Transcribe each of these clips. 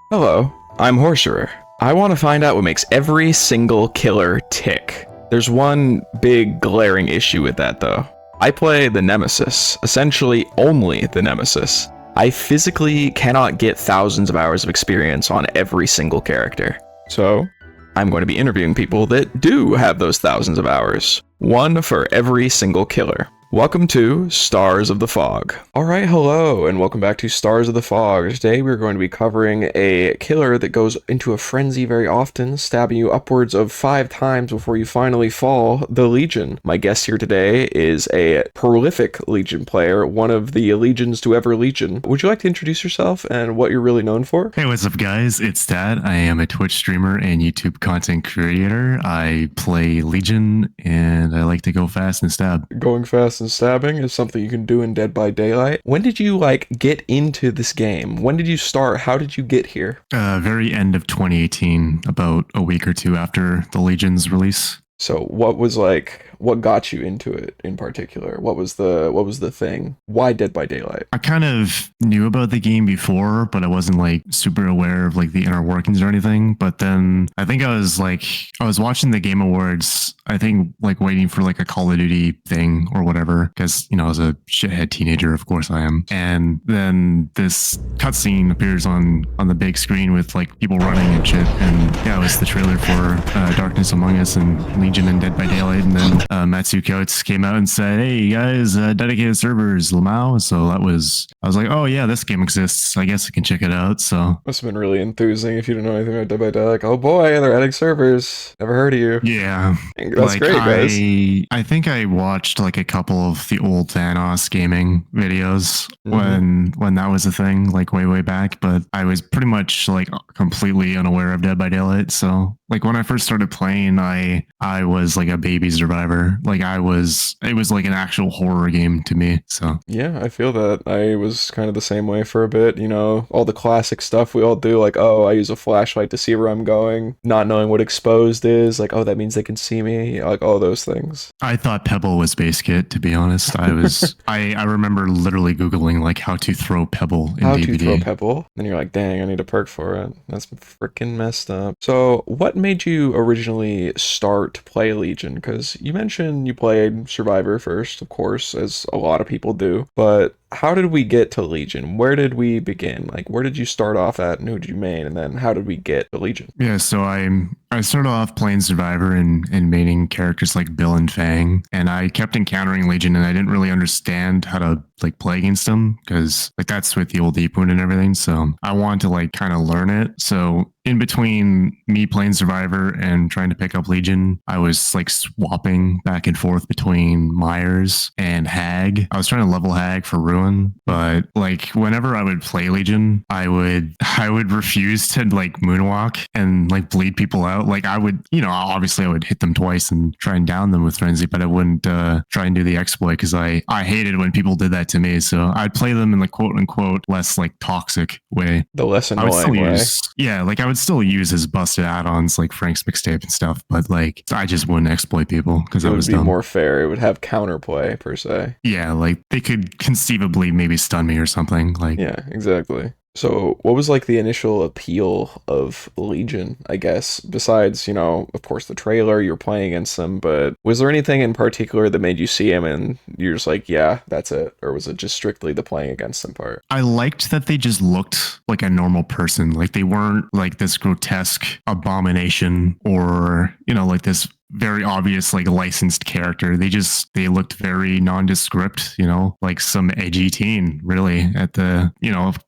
Hello, I'm Horceror. I want to find out what makes every single killer tick. There's one big glaring issue with that though. I play the Nemesis, essentially only the Nemesis. I physically cannot get thousands of hours of experience on every single character. So, I'm going to be interviewing people that do have those thousands of hours. One for every single killer. Welcome to Stars of the Fog. Alright, hello, and welcome back to Stars of the Fog. Today we're going to be covering a killer that goes into a frenzy very often, stabbing you upwards of 5 times before you finally fall, the Legion. My guest here today is a prolific Legion player, one of the Legions to ever Legion. Would you like to introduce yourself and what you're really known for? Hey, what's up guys? It's Dad. I am a Twitch streamer and YouTube content creator. I play Legion and I like to go fast and stab. Going fast and stabbing is something you can do in Dead by Daylight. When did you get into this game? When did you start? How did you get here? Very end of 2018, about a week or two after the Legion's release. So what got you into it in particular? What was the thing? Why Dead by Daylight? I kind of knew about the game before, but I wasn't super aware of the inner workings or anything. But then I think I was watching the Game Awards, I think waiting for a Call of Duty thing or whatever, because I was a shithead teenager, of course I am. And then this cutscene appears on the big screen with people running and shit. And yeah, it was the trailer for Darkness Among Us and Legion and Dead by Daylight. And then Matsu Coates came out and said, "Hey you guys, dedicated servers, Lamau." So I was like, oh yeah, this game exists. I guess I can check it out. So must have been really enthusing if you didn't know anything about Dead by Daylight. Oh boy, they're adding servers. Never heard of you. Yeah, that's great, guys. I think I watched a couple of the old Thanos gaming videos when that was a thing, way back. But I was pretty much completely unaware of Dead by Daylight. So when I first started playing, I was a baby survivor. It was an actual horror game to me. So yeah, I feel that. I was kind of the same way for a bit. All the classic stuff we all do, I use a flashlight to see where I'm going, not knowing what exposed is, oh, that means they can see me, all those things. I thought Pebble was base kit, to be honest. I remember literally Googling how to throw Pebble in how DBD. To throw Pebble, and you're like, dang, I need a perk for it. That's freaking messed up. So what made you originally start to play Legion? Because you mentioned you played Survivor first, of course, as a lot of people do, but how did we get to Legion? Where did we begin? Where did you start off at and who did you main? And then how did we get to Legion? Yeah, so I started off playing Survivor and maining characters like Bill and Fang. And I kept encountering Legion and I didn't really understand how to play against them because that's with the old deep wound and everything. So I wanted to kind of learn it. So in between me playing Survivor and trying to pick up Legion, I was swapping back and forth between Myers and Hag. I was trying to level Hag for Ruin, but whenever I would play Legion, I would refuse to moonwalk and bleed people out. I would, obviously I would hit them twice and try and down them with Frenzy, but I wouldn't try and do the exploit because I hated when people did that to me. So I'd play them in the quote unquote less toxic way. The less annoying way. I would still use his busted add-ons Frank's mixtape and stuff, but I just wouldn't exploit people because I was dumb. It would be more fair. It would have counterplay per se. Yeah, they could conceivably maybe stun me or something. Yeah, exactly. So what was the initial appeal of Legion, I guess, besides, of course the trailer, you're playing against them, but was there anything in particular that made you see him and you're just yeah, that's it? Or was it just strictly the playing against them part? I liked that they just looked like a normal person. They weren't this grotesque abomination or, this very obvious licensed character. They looked very nondescript, some edgy teen really at the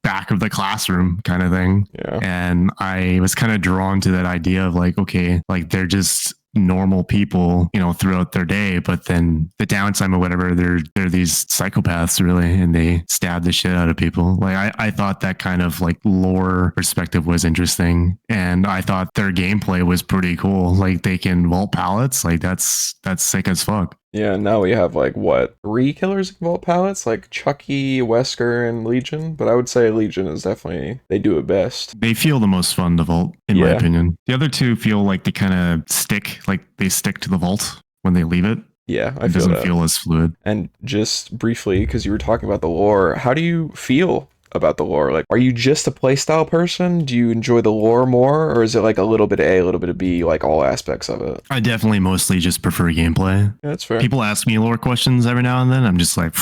back of the classroom kind of thing. Yeah. And I was kind of drawn to that idea of okay, they're just normal people throughout their day, but then the downtime or whatever, they're these psychopaths really, and they stab the shit out of people. I thought that kind of lore perspective was interesting, and I thought their gameplay was pretty cool. They can vault pallets, that's sick as fuck. Yeah, now we have 3 killers in vault pallets, Chucky, Wesker, and Legion. But I would say Legion is definitely, they do it best. They feel the most fun to vault, in my opinion. The other two feel they kind of stick, they stick to the vault when they leave it. Yeah, it doesn't feel as fluid. And just briefly, because you were talking about the lore, how do you feel about the lore? Like, are you just a playstyle person? Do you enjoy the lore more, or is it like a little bit of A, a little bit of B, like all aspects of it? I definitely mostly just prefer gameplay. Yeah, that's fair. People ask me lore questions every now and then. I'm just like,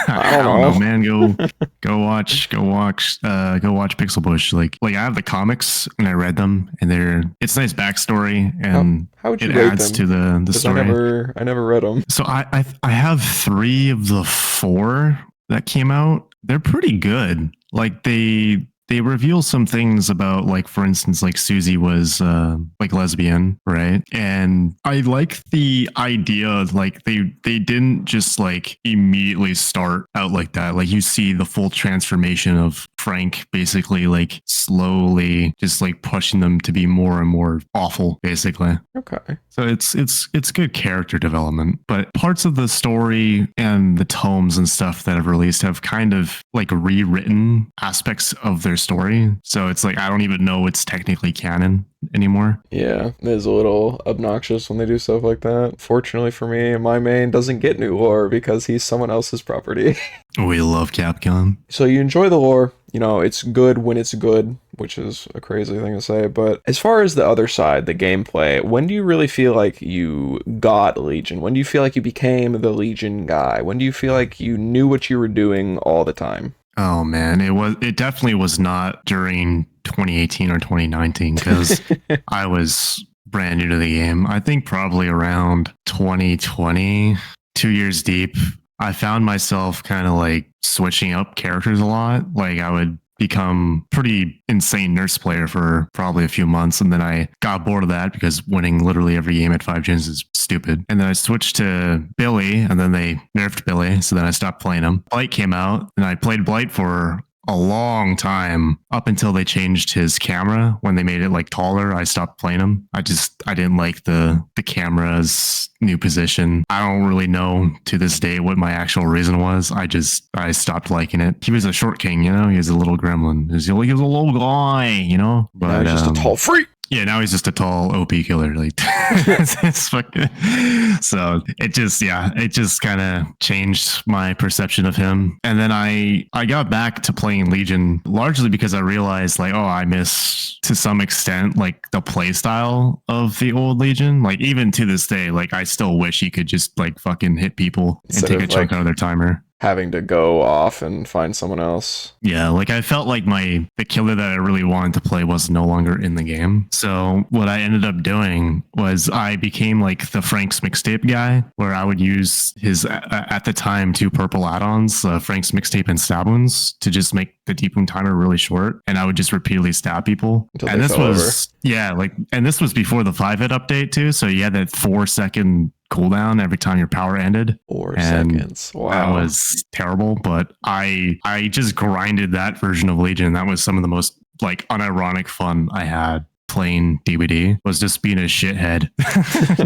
I don't know, man. Go watch Pixel Bush. Like I have the comics and I read them, and it's nice backstory, and how would you it rate adds them? to the story. I never read them. So I have 3 of the 4 that came out. They're pretty good. Like they reveal some things about, like, for instance, like Susie was like lesbian, right? And I like the idea, like they didn't just like immediately start out like that. Like you see the full transformation of Frank basically like slowly just like pushing them to be more and more awful, basically. Okay. So it's good character development, but parts of the story and the tomes and stuff that have released have kind of like rewritten aspects of their story. So it's like I don't even know it's technically canon anymore. Yeah, it is a little obnoxious when they do stuff like that. Fortunately for me, my main doesn't get new lore because he's someone else's property. We love Capcom. So you enjoy the lore, you know, it's good when it's good, which is a crazy thing to say, but as far as the other side, the gameplay, when do you really feel like you got Legion? When do you feel like you became the Legion guy? When do you feel like you knew what you were doing all the time? Oh man, it definitely was not during 2018 or 2019 because I was brand new to the game. I think probably around 2020, 2 years deep, I found myself kind of like switching up characters a lot. Like I would become pretty insane nurse player for probably a few months, and then I got bored of that because winning literally every game at 5 gens is stupid. And then I switched to Billy, and then they nerfed Billy, so then I stopped playing him. Blight came out, and I played Blight for a long time up until they changed his camera. When they made it like taller, I stopped playing him. I didn't like the camera's new position. I don't really know to this day what my actual reason was. I stopped liking it. He was a short king, you know. He was a little gremlin. He was a little guy, you know. But just a tall freak. Yeah, now he's just a tall OP killer. Like, it's fucking, so it just kind of changed my perception of him. And then I got back to playing Legion largely because I realized, like, oh, I miss to some extent like the play style of the old Legion. Like even to this day, like I still wish you could just like fucking hit people and take a chunk out of their timer. Having to go off and find someone else. Yeah, like I felt like the killer that I really wanted to play was no longer in the game. So what I ended up doing was I became like the Frank's mixtape guy, where I would use his at the time 2 purple add-ons, Frank's mixtape and stab wounds, to just make the deep wound timer really short, and I would just repeatedly stab people. And this was and this was before the 5-hit update too. So you had that 4-second cooldown every time your power ended. 4 seconds. Wow. That was terrible, but I just grinded that version of Legion. That was some of the most like unironic fun I had playing DBD, was just being a shithead.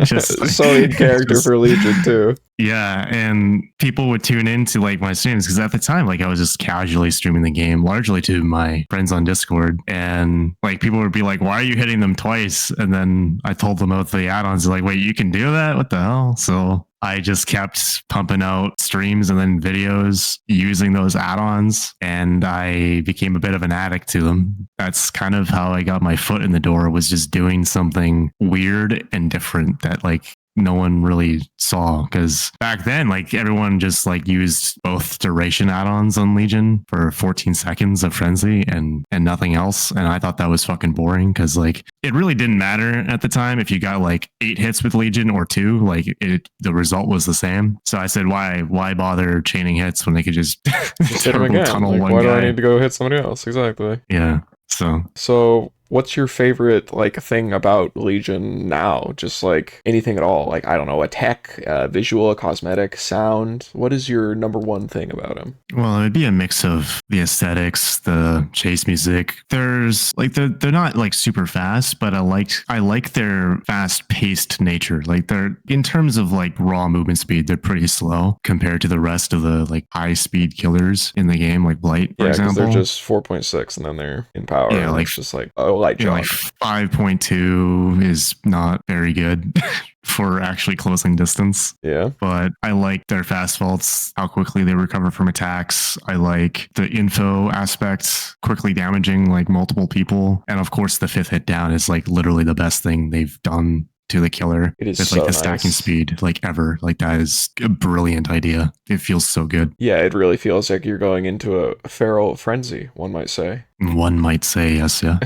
Just like, so in character for Legion too. Yeah, and people would tune into like my streams because at the time, like I was just casually streaming the game, largely to my friends on Discord, and like people would be like, "Why are you hitting them twice?" And then I told them about the add-ons. They're like, "Wait, you can do that? What the hell?" So I just kept pumping out streams and then videos using those add-ons, and I became a bit of an addict to them. That's kind of how I got my foot in the door, was just doing something weird and different that like no one really saw, because back then like everyone just like used both duration add-ons on Legion for 14 seconds of frenzy and nothing else, and I thought that was fucking boring because like it really didn't matter at the time if you got like 8 hits with Legion or 2, like the result was the same. So I said, why bother chaining hits when they could just hit him again? tunnel like, why do I need to go hit somebody else? Exactly. Yeah. So what's your favorite like thing about Legion now? Just like anything at all? Like, I don't know, a tech, visual, a cosmetic, sound. What is your number one thing about him? Well, it'd be a mix of the aesthetics, the chase music. There's like they're not like super fast, but I like their fast paced nature. Like they're, in terms of like raw movement speed, they're pretty slow compared to the rest of the like high speed killers in the game, like Blight, for example. They're just 4.6 and then they're in power. Yeah, like it's just like a So light Yeah, jaunt. like 5.2 is not very good for actually closing distance. Yeah. But I like their fast faults, how quickly they recover from attacks. I like the info aspect, quickly damaging like multiple people. And of course, the 5th hit down is like literally the best thing they've done to the killer. It is It's so like the stacking nice. speed, like ever. Like that is a brilliant idea. It feels so good. Yeah, it really feels like you're going into a feral frenzy, one might say. One might say, yes, yeah.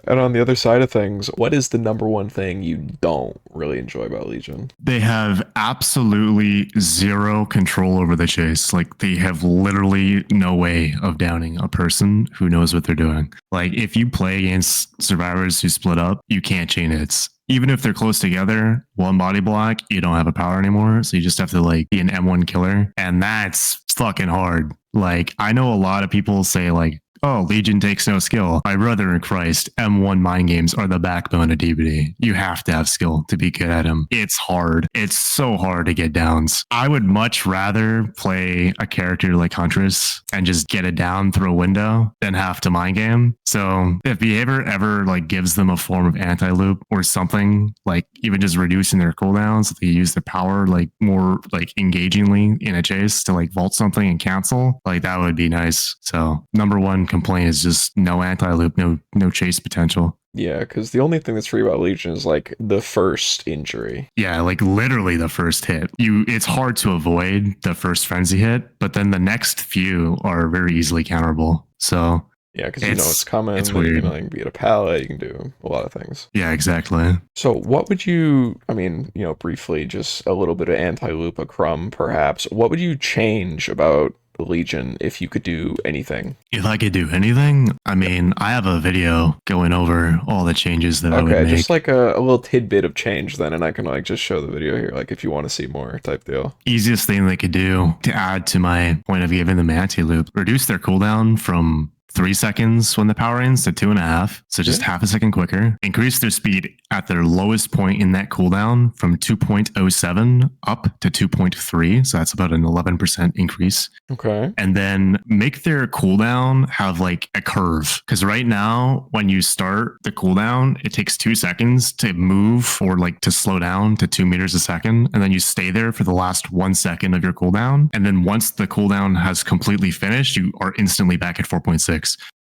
And on the other side of things, what is the number one thing you don't really enjoy about Legion? They have absolutely zero control over the chase. Like they have literally no way of downing a person who knows what they're doing. Like if you play against survivors who split up, you can't chain hits. Even if they're close together, one body block, you don't have a power anymore. So you just have to like be an M1 killer. And that's fucking hard. Like I know a lot of people say like, oh, Legion takes no skill. My brother in Christ, M1 mind games are the backbone of DBD. You have to have skill to be good at them. It's hard. It's so hard to get downs. I would much rather play a character like Huntress and just get it down through a window than have to mind game. So if behavior ever like gives them a form of anti-loop or something, like even just reducing their cooldowns, they use the power like more like engagingly in a chase to like vault something and cancel, like that would be nice. So number one complaint is just no anti-loop, no chase potential. Yeah, because the only thing that's free about Legion is like the first injury. Yeah, like literally the first hit. It's hard to avoid the first frenzy hit, but then the next few are very easily counterable. So yeah, because you know it's coming. It's weird. You weird. can like beat a pallet. You can do a lot of things. Yeah, exactly. So what would you? I mean, you know, briefly, just a little bit of anti-loop, a crumb, perhaps. What would you change about Legion if you could do anything? If I could do anything, I mean, I have a video going over all the changes that I would make. Just like a little tidbit of change then, and I can like just show the video here, like if you want to see more type deal. Easiest thing they could do to add to my point of giving them anti-loop, reduce their cooldown from 3 seconds when the power ends to 2.5. So just half a second quicker. Increase their speed at their lowest point in that cooldown from 2.07 up to 2.3. So that's about an 11% increase. Okay. And then make their cooldown have like a curve. Because right now, when you start the cooldown, it takes 2 seconds to move or like to slow down to 2 meters a second. And then you stay there for the last 1 second of your cooldown. And then once the cooldown has completely finished, you are instantly back at 4.6.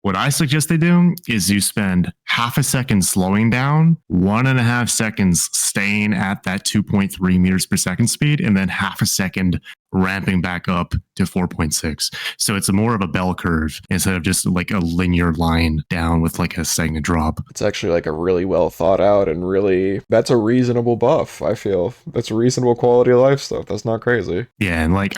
What I suggest they do is you spend half a second slowing down, 1.5 seconds staying at that 2.3 meters per second speed, and then half a second ramping back up to 4.6. So it's more of a bell curve instead of just like a linear line down with like a second drop. It's actually like a really well thought out and really, that's a reasonable buff, I feel. That's a reasonable quality of life stuff. That's not crazy. Yeah, and like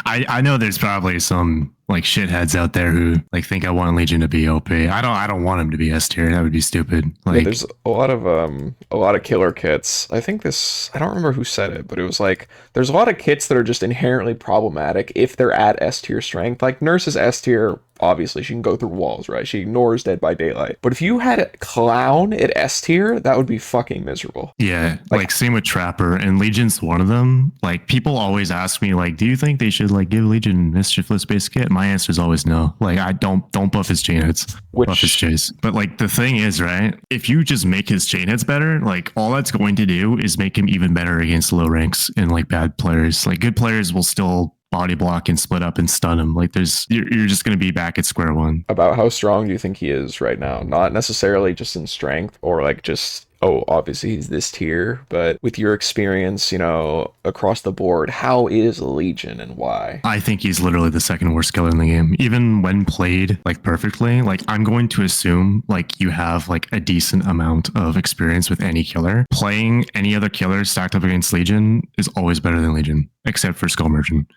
I know there's probably some like shitheads out there who like think I want Legion to be OP. I don't want him to be S tier. That would be stupid. Like yeah, there's a lot of killer kits. I think I don't remember who said it, but it was like there's a lot of kits that are just inherently problematic if they're at S tier strength. Like Nurse's S tier, obviously she can go through walls, right? She ignores Dead by Daylight. But if you had a Clown at S tier, that would be fucking miserable. Yeah, like same with Trapper, and Legion's one of them. Like people always ask me like, do you think they should like give Legion mischiefless base kit? My answer is always no. Like I don't buff his chain hits, buff his chase. But like the thing is, right? If you just make his chain hits better, like all that's going to do is make him even better against low ranks and like bad players. Like good players will still body block and split up and stun him. Like you're just going to be back at square one. About how strong do you think he is right now? Not necessarily just in strength or like just, oh, obviously he's this tier, but with your experience, you know, across the board, how is Legion and why? I think he's literally the second worst killer in the game. Even when played like perfectly, like I'm going to assume like you have like a decent amount of experience with any killer. Playing any other killer stacked up against Legion is always better than Legion, except for Skull Merchant.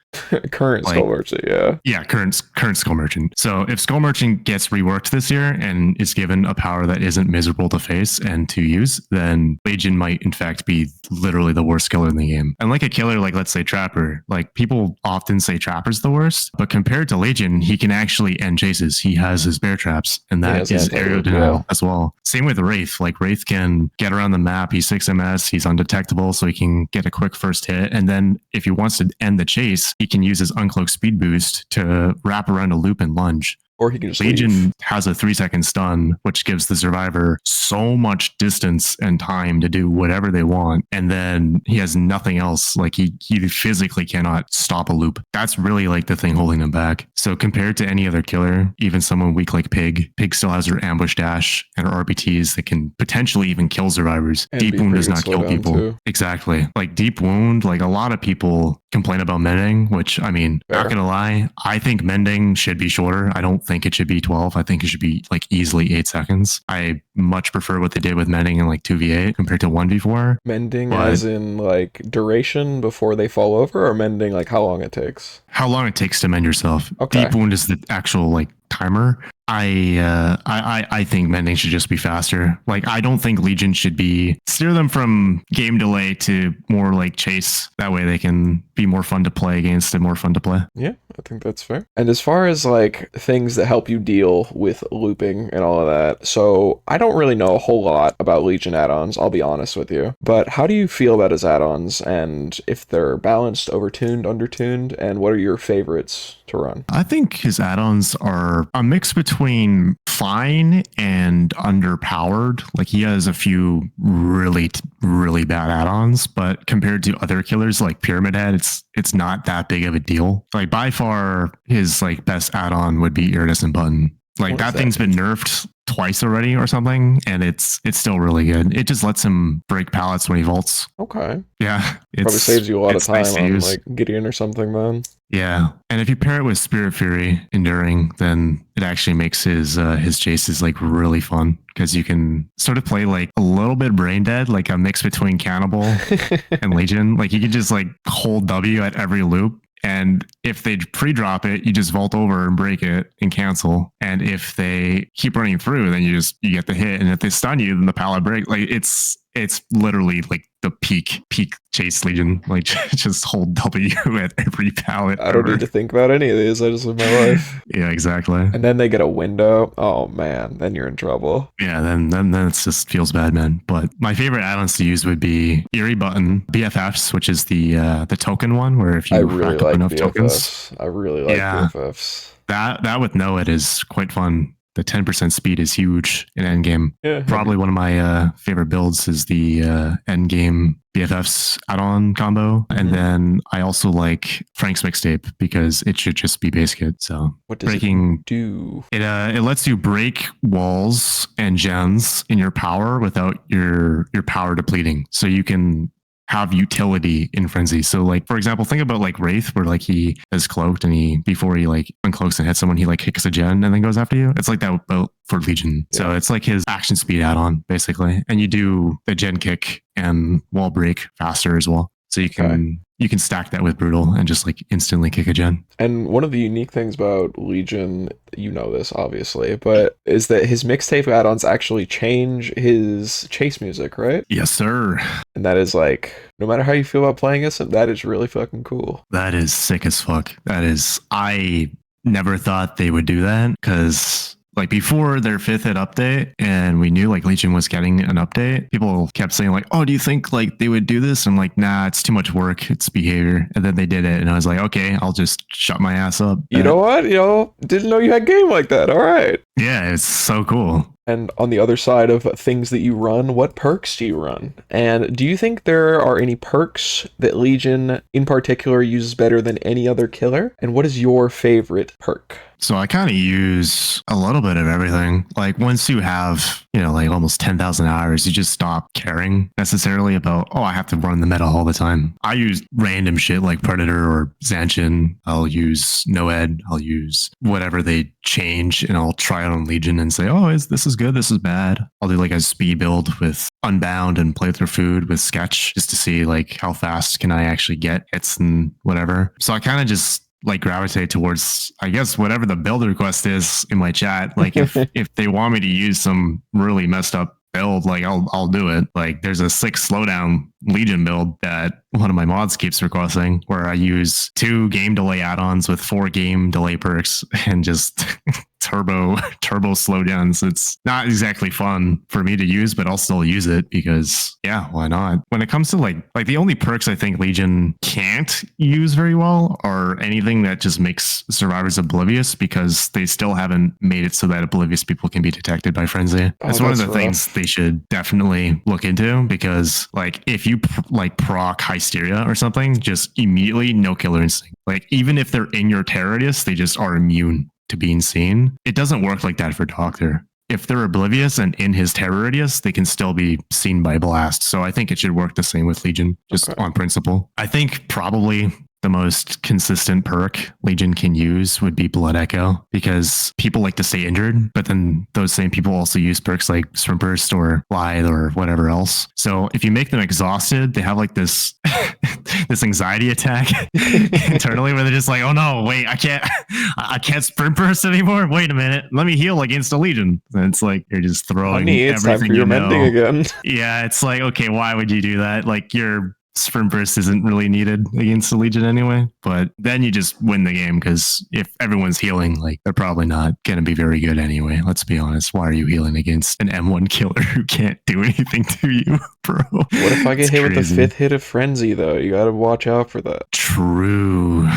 Current Skull Merchant, yeah. Yeah, current Skull Merchant. So if Skull Merchant gets reworked this year and is given a power that isn't miserable to face and to use, then Legion might in fact be literally the worst killer in the game. And like a killer like let's say Trapper, like people often say Trapper's the worst, but compared to Legion, he can actually end chases. He has his bear traps, and that is aerial denial as well. Same with Wraith. Like Wraith can get around the map. He's 6 MS. He's undetectable, so he can get a quick first hit. And then if he wants to end the chase, he can use his uncloak speed boost to wrap around a loop and lunge. Or he can just Legion leave. has a 3-second stun, which gives the survivor so much distance and time to do whatever they want. And then he has nothing else. Like he physically cannot stop a loop. That's really like the thing holding him back. So compared to any other killer, even someone weak like Pig still has her ambush dash and her RPTs that can potentially even kill survivors. And Deep be Wound pretty does good not kill slowdown, people. too. Exactly. Like Deep Wound, like a lot of people complain about Mending, which I mean, Fair. not gonna lie, I think Mending should be shorter. I don't think it should be 12. I think it should be like easily 8 seconds. I much prefer what they did with Mending in like 2v8 compared to 1v4. Mending But- as in like duration before they fall over, or mending like how long it takes? How long it takes to mend yourself. Okay. Deep Wound is the actual like timer. I think Mending should just be faster. Like I don't think Legion should be steer them from game delay to more like chase. That way they can be more fun to play against and more fun to play. Yeah, I think that's fair. And as far as like things that help you deal with looping and all of that, so I don't really know a whole lot about Legion add-ons, I'll be honest with you. But how do you feel about his add-ons, and if they're balanced, overtuned, undertuned, and what are your favorites to run? I think his add-ons are a mix between fine and underpowered. Like he has a few really bad add-ons, but compared to other killers like Pyramid Head, it's not that big of a deal. Like by far his like best add-on would be Iridescent Button. Like What that is that? thing's been nerfed twice already or something, and it's still really good. It just lets him break pallets when he vaults. Okay. Yeah, Probably saves you a lot of it's time nice to on use. like Gideon or something then. Yeah, and if you pair it with Spirit Fury Enduring, then it actually makes his chases like really fun, because you can sort of play like a little bit brain dead, like a mix between Cannibal and Legion. Like you can just like hold W at every loop. And if they pre-drop it, you just vault over and break it and cancel. And if they keep running through, then you get the hit. And if they stun you, then the pallet break. Like it's literally like the peak chase Legion. Like just hold W at every pallet. I don't ever. need to think about any of these, I just live my life. Yeah, exactly. And then they get a window. Oh man, then you're in trouble. Yeah, then it just feels bad, man. But my favorite add-ons to use would be Eerie Button, BFFs, which is the token one, where if you I really rack up like enough tokens, BFFs. I really like Yeah. BFFs. that with Noed is quite fun. The 10% speed is huge in endgame. Yeah. Probably one of my favorite builds is the endgame BFFs add-on combo. And Mhm. then I also like Frank's Mixtape, because it should just be base kit. So What does breaking it do? it lets you break walls and gens in your power without your power depleting. So you can have utility in Frenzy. So like, for example, think about like Wraith, where like he is cloaked and before he like uncloaks and hits someone, he like kicks a gen and then goes after you. It's like that but for Legion. So Yeah. it's like his action speed add-on basically. And you do the gen kick and wall break faster as well. So you can stack that with Brutal and just like instantly kick a gen. And one of the unique things about Legion, you know this obviously, but is that his mixtape add-ons actually change his chase music, right? Yes, sir. And that is like, no matter how you feel about playing this, that is really fucking cool. That is sick as fuck. I never thought they would do that, because like before their 5th hit update and we knew like Legion was getting an update, people kept saying like, oh, do you think like they would do this? I'm like, nah, it's too much work. It's behavior. And then they did it. And I was like, okay, I'll just shut my ass up. You know what? Didn't know you had game like that. All right. Yeah, it's so cool. And on the other side of things that you run, what perks do you run? And do you think there are any perks that Legion in particular uses better than any other killer? And what is your favorite perk? So I kind of use a little bit of everything. Like once you have, like almost 10,000 hours, you just stop caring necessarily about, oh, I have to run the meta all the time. I use random shit like Predator or Zanchin. I'll use Noed. I'll use whatever they change, and I'll try it on Legion and say, oh, this is good, this is bad. I'll do like a speed build with Unbound and play through food with Sketch just to see like how fast can I actually get hits and whatever. So I kind of just like gravitate towards, I guess, whatever the build request is in my chat. Like if they want me to use some really messed up build, like I'll do it. Like there's a 6 slowdown Legion build that one of my mods keeps requesting, where I use 2 game delay add-ons with 4 game delay perks and just turbo slowdowns. It's not exactly fun for me to use, but I'll still use it because yeah, why not? When it comes to like the only perks I think Legion can't use very well are anything that just makes survivors oblivious, because they still haven't made it so that oblivious people can be detected by frenzy. That's one of the things they should definitely look into, because like if you proc hysteria or something, just immediately no killer instinct. Like even if they're in your terror radius, they just are immune to being seen. It doesn't work like that for Doctor. If they're oblivious and in his terror radius, they can still be seen by blast. So I think it should work the same with Legion, just on principle. I think probably the most consistent perk Legion can use would be Blood Echo, because people like to stay injured, but then those same people also use perks like Sprint Burst or Lithe or whatever else. So if you make them exhausted, they have like this this anxiety attack internally where they're just like, oh no, wait, I can't Sprint Burst anymore. Wait a minute, let me heal against a Legion. And it's like you're just throwing everything you know. Mending again. Yeah, it's like, okay, why would you do that? Like your Sprint Burst isn't really needed against the Legion anyway, but then you just win the game, because if everyone's healing, like they're probably not going to be very good anyway. Let's be honest. Why are you healing against an M1 killer who can't do anything to you, bro? What if I get hit with the 5th hit of Frenzy, though? You got to watch out for that. True.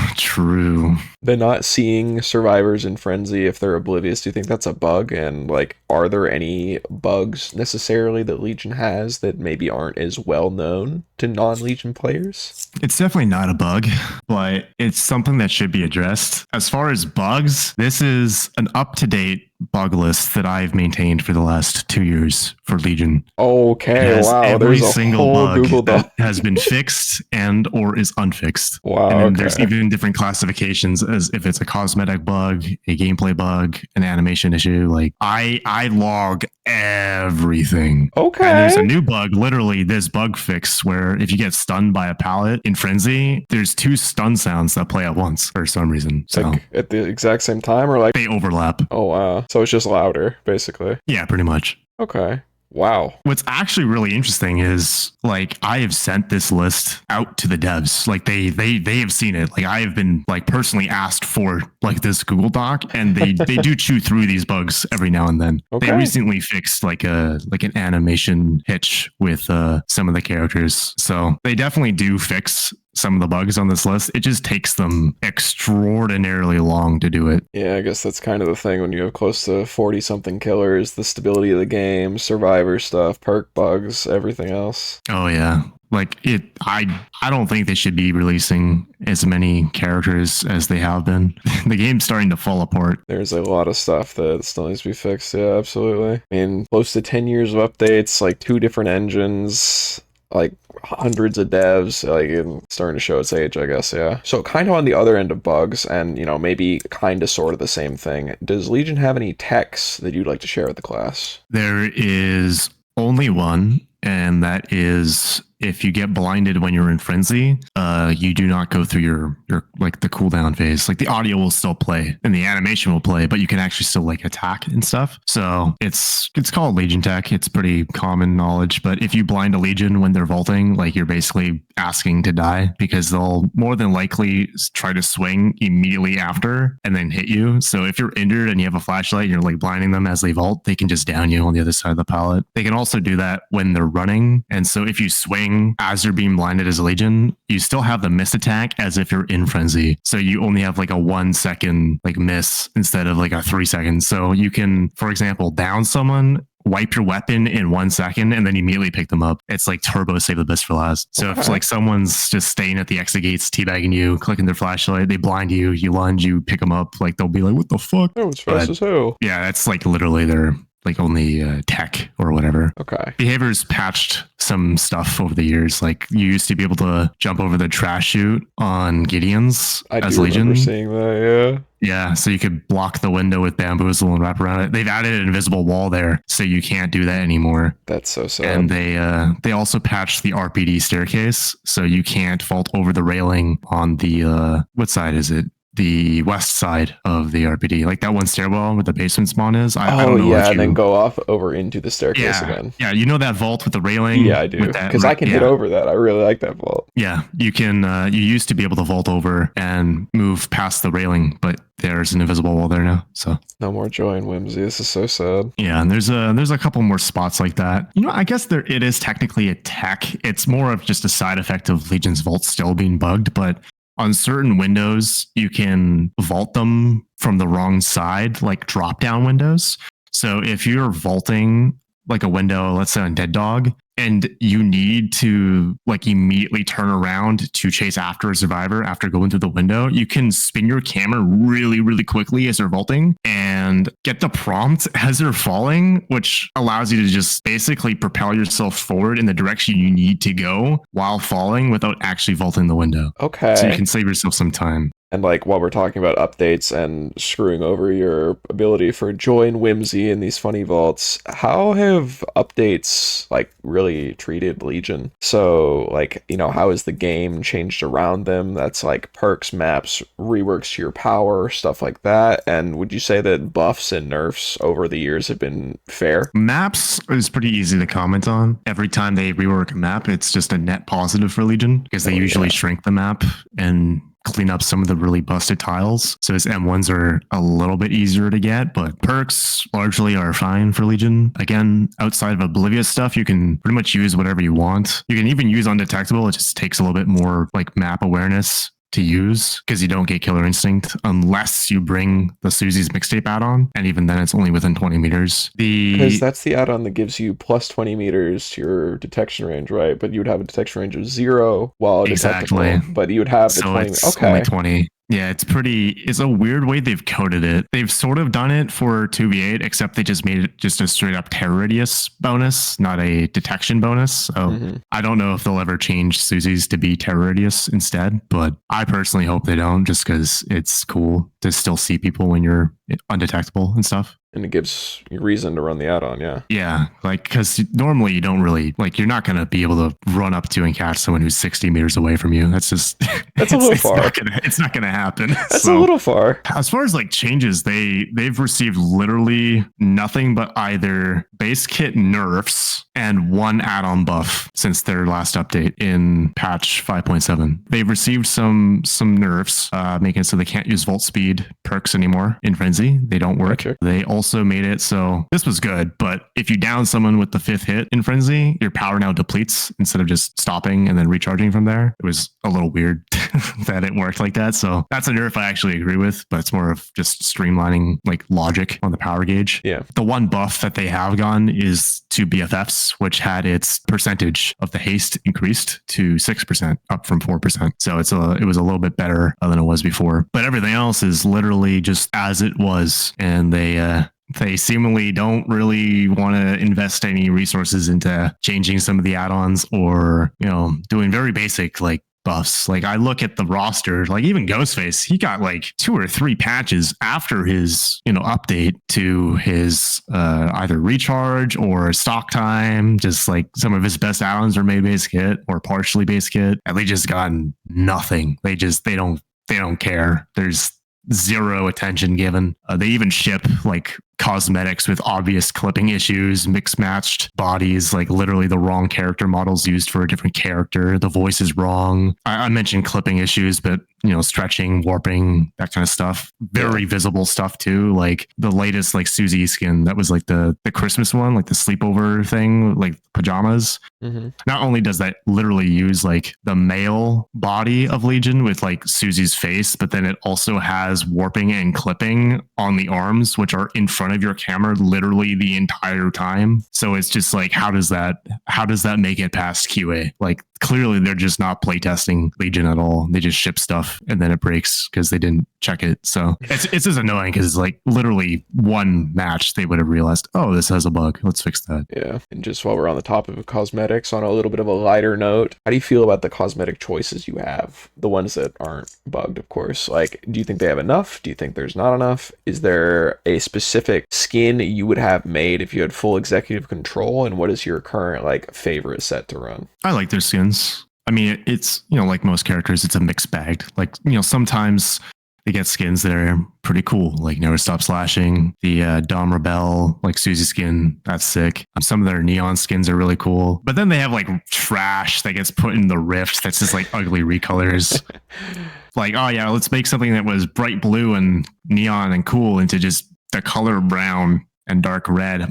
The not seeing survivors in Frenzy if they're oblivious, do you think that's a bug? And like, are there any bugs necessarily that Legion has that maybe aren't as well known to non-Legion players? It's definitely not a bug, but it's something that should be addressed. As far as bugs, this is an up-to-date bug list that I've maintained for the last 2 years for Legion. Okay, wow. Every There's a single whole bug Google Doc that has been fixed and or is unfixed. Wow. And then there's even different classifications, as if it's a cosmetic bug, a gameplay bug, an animation issue. Like I log everything. Okay. And there's a new bug, literally this bug fix, where if you get stunned by a pallet in Frenzy, there's 2 stun sounds that play at once for some reason. So like at the exact same time, or like they overlap. Oh wow. So it's just louder, basically. Yeah, pretty much. Okay. Wow. What's actually really interesting is, like, I have sent this list out to the devs. Like they have seen it. Like I have been like personally asked for like this Google Doc, and they do chew through these bugs every now and then. Okay. They recently fixed like an animation hitch with some of the characters. So they definitely do fix some of the bugs on this list. It just takes them extraordinarily long to do it. Yeah, I guess that's kind of the thing when you have close to 40 something killers, the stability of the game, survivor stuff, perk bugs, everything else. Oh yeah. Like I don't think they should be releasing as many characters as they have been. The game's starting to fall apart. There's a lot of stuff that still needs to be fixed. Yeah, absolutely. I mean, close to 10 years of updates, like 2 different engines, like hundreds of devs, like it's starting to show its age, I guess. Yeah. So kind of on the other end of bugs, and maybe kind of sort of the same thing. Does Legion have any techs that you'd like to share with the class? There is only one, and that is if you get blinded when you're in Frenzy, you do not go through your like the cooldown phase. Like the audio will still play and the animation will play, but you can actually still like attack and stuff. So it's called Legion Tech. It's pretty common knowledge. But if you blind a Legion when they're vaulting, like you're basically asking to die, because they'll more than likely try to swing immediately after and then hit you. So if you're injured and you have a flashlight and you're like blinding them as they vault, they can just down you on the other side of the pallet. They can also do that when they're running. And so if you swing as you're being blinded as a Legion, you still have the miss attack as if you're in Frenzy. So you only have like a 1 second like miss instead of like a 3 seconds. So you can, for example, down someone, wipe your weapon in 1 second, and then immediately pick them up. It's like turbo save the best for last. So if like someone's just staying at the exit gates, teabagging you, clicking their flashlight, they blind you, you lunge, you pick them up, like they'll be like, what the fuck? That was fast as hell. Yeah, that's like literally their like only tech or whatever. Okay. Behavior's patched some stuff over the years. Like you used to be able to jump over the trash chute on Gideon's as Legion. I remember seeing that, yeah. Yeah, so you could block the window with bamboozle and wrap around it. They've added an invisible wall there, so you can't do that anymore. That's so sad. And they also patched the RPD staircase, so you can't vault over the railing on the what side is it? the west side of the RPD, like that one stairwell where the basement spawn is. I Oh don't know if yeah, you. and then go off over into the staircase Yeah, again. yeah, you know that vault with the railing. Yeah, I do, with that, because I can hit over that. I really like that vault. Yeah, you can. You used to be able to vault over and move past the railing, but there's an invisible wall there now. So no more joy and whimsy. This is so sad. Yeah, and there's a couple more spots like that. I guess it is technically a tech. It's more of just a side effect of Legion's vault still being bugged, but on certain windows, you can vault them from the wrong side, like drop down windows. So if you're vaulting like a window, let's say on Dead Dog, and you need to like immediately turn around to chase after a survivor after going through the window, you can spin your camera really, really quickly as they're vaulting and get the prompt as they're falling, which allows you to just basically propel yourself forward in the direction you need to go while falling without actually vaulting the window. Okay. So you can save yourself some time. And like while we're talking about updates and screwing over your ability for joy and whimsy in these funny vaults, how have updates like really treated Legion? So like, how has the game changed around them? That's like perks, maps, reworks to your power, stuff like that. And would you say that buffs and nerfs over the years have been fair? Maps is pretty easy to comment on. Every time they rework a map, it's just a net positive for Legion because they usually shrink the map and clean up some of the really busted tiles. So his M1s are a little bit easier to get, but perks largely are fine for Legion. Again, outside of Oblivious stuff, you can pretty much use whatever you want. You can even use Undetectable. It just takes a little bit more like map awareness to use because you don't get Killer Instinct unless you bring the Susie's mixtape add-on, and even then it's only within 20 meters. Because that's the add-on that gives you plus 20 meters to your detection range, right? But you would have a detection range of 0 while detectable, but you would have the 20. Okay. Only 20. Yeah, it's a weird way they've coded it. They've sort of done it for 2v8, except they just made it just a straight up terror radius bonus, not a detection bonus. So I don't know if they'll ever change Susie's to be terror radius instead, but I personally hope they don't, just because it's cool to still see people when you're undetectable and stuff. And it gives you reason to run the add-on, yeah. Yeah, like, because normally you don't really, like, you're not going to be able to run up to and catch someone who's 60 meters away from you. That's just... That's a little far. It's not going to happen. That's a little far. As far as, like, changes, they've received literally nothing but either base kit nerfs and one add-on buff since their last update in patch 5.7. They've received some nerfs, making it so they can't use Vault Speed perks anymore in Frenzy. They don't work. Gotcha. They also made it so this was good, but if you down someone with the 5th hit in Frenzy, your power now depletes instead of just stopping and then recharging from there. It was a little weird that it worked like that. So that's a nerf I actually agree with, but it's more of just streamlining like logic on the power gauge. Yeah. The one buff that they have gone is to BFFs, which had its percentage of the haste increased to 6%, up from 4%. So it was a little bit better than it was before. But everything else is literally just as it was, and they seemingly don't really want to invest any resources into changing some of the add-ons or, doing very basic like buffs. Like I look at the roster, like even Ghostface, he got like 2 or 3 patches after his, update to his either recharge or stock time. Just like some of his best add-ons are made base kit or partially base kit. And they just gotten nothing. They don't care. There's zero attention given. They even ship like cosmetics with obvious clipping issues, mixed matched bodies, like literally the wrong character models used for a different character. The voice is wrong. I mentioned clipping issues, but stretching, warping, that kind of stuff. Very visible stuff too. Like the latest like Susie skin, that was like the Christmas one, like the sleepover thing, like pajamas. Not only does that literally use like the male body of Legion with like Susie's face, but then it also has warping and clipping on the arms, which are in front of your camera literally the entire time. So it's just like, how does that make it past QA? Like clearly they're just not playtesting Legion at all. They just ship stuff and then it breaks because they didn't check it. So it's just annoying because like literally one match they would have realized, oh, this has a bug. Let's fix that. Yeah. And just while we're on the topic of cosmetics, on a little bit of a lighter note, how do you feel about the cosmetic choices you have? The ones that aren't bugged, of course. Like, do you think they have enough? Do you think there's not enough? Is there a specific skin you would have made if you had full executive control? And what is your current like favorite set to run? I like their skins. I mean, it's, like most characters, it's a mixed bag. Like, sometimes they get skins that are pretty cool, like Never Stop Slashing, the Dom Rebel, like Susie skin, that's sick. Some of their neon skins are really cool. But then they have like trash that gets put in the rift that's just like ugly recolors. Like, oh yeah, let's make something that was bright blue and neon and cool into just the color brown and dark red.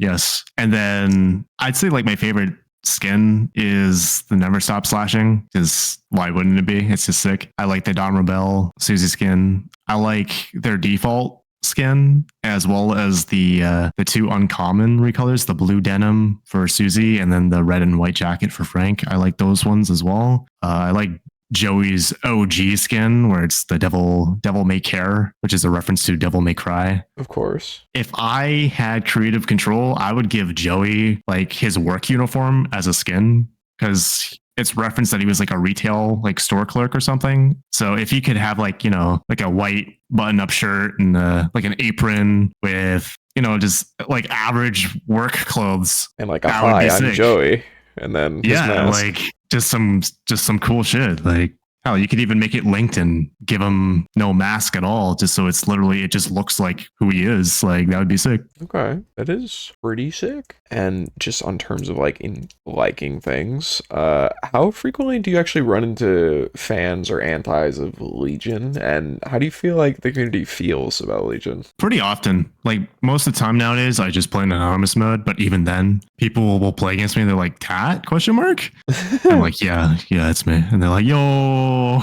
Yes. And then I'd say like my favorite skin is the Never Stop Slashing, because why wouldn't it be? It's just sick. I like the Dom Rebel Susie skin. I like their default skin, as well as the two uncommon recolors, the blue denim for Susie and then the red and white jacket for Frank. I like those ones as well. I like Joey's OG skin, where it's the Devil May Care, which is a reference to Devil May Cry. Of course. If I had creative control, I would give Joey like his work uniform as a skin, because it's referenced that he was like a retail like store clerk or something. So if he could have like, you know, like a white button-up shirt and like an apron with, you know, just like average work clothes, and like a hi, I'm Joey, and then his mask. Like just some cool shit. Like, hell, you could even make it linked and give him no mask at all, just so it's literally, it just looks like who he is. Like, that would be sick. Okay, that is pretty sick. And just on terms of like in liking things, how frequently do you actually run into fans or antis of Legion, and how do you feel like the community feels about Legion? Pretty often. Like most of the time nowadays, I just play in anonymous mode, but even then, people will play against me and they're like, "Tat?" ? I'm like, yeah, it's me. And they're like, "Yo."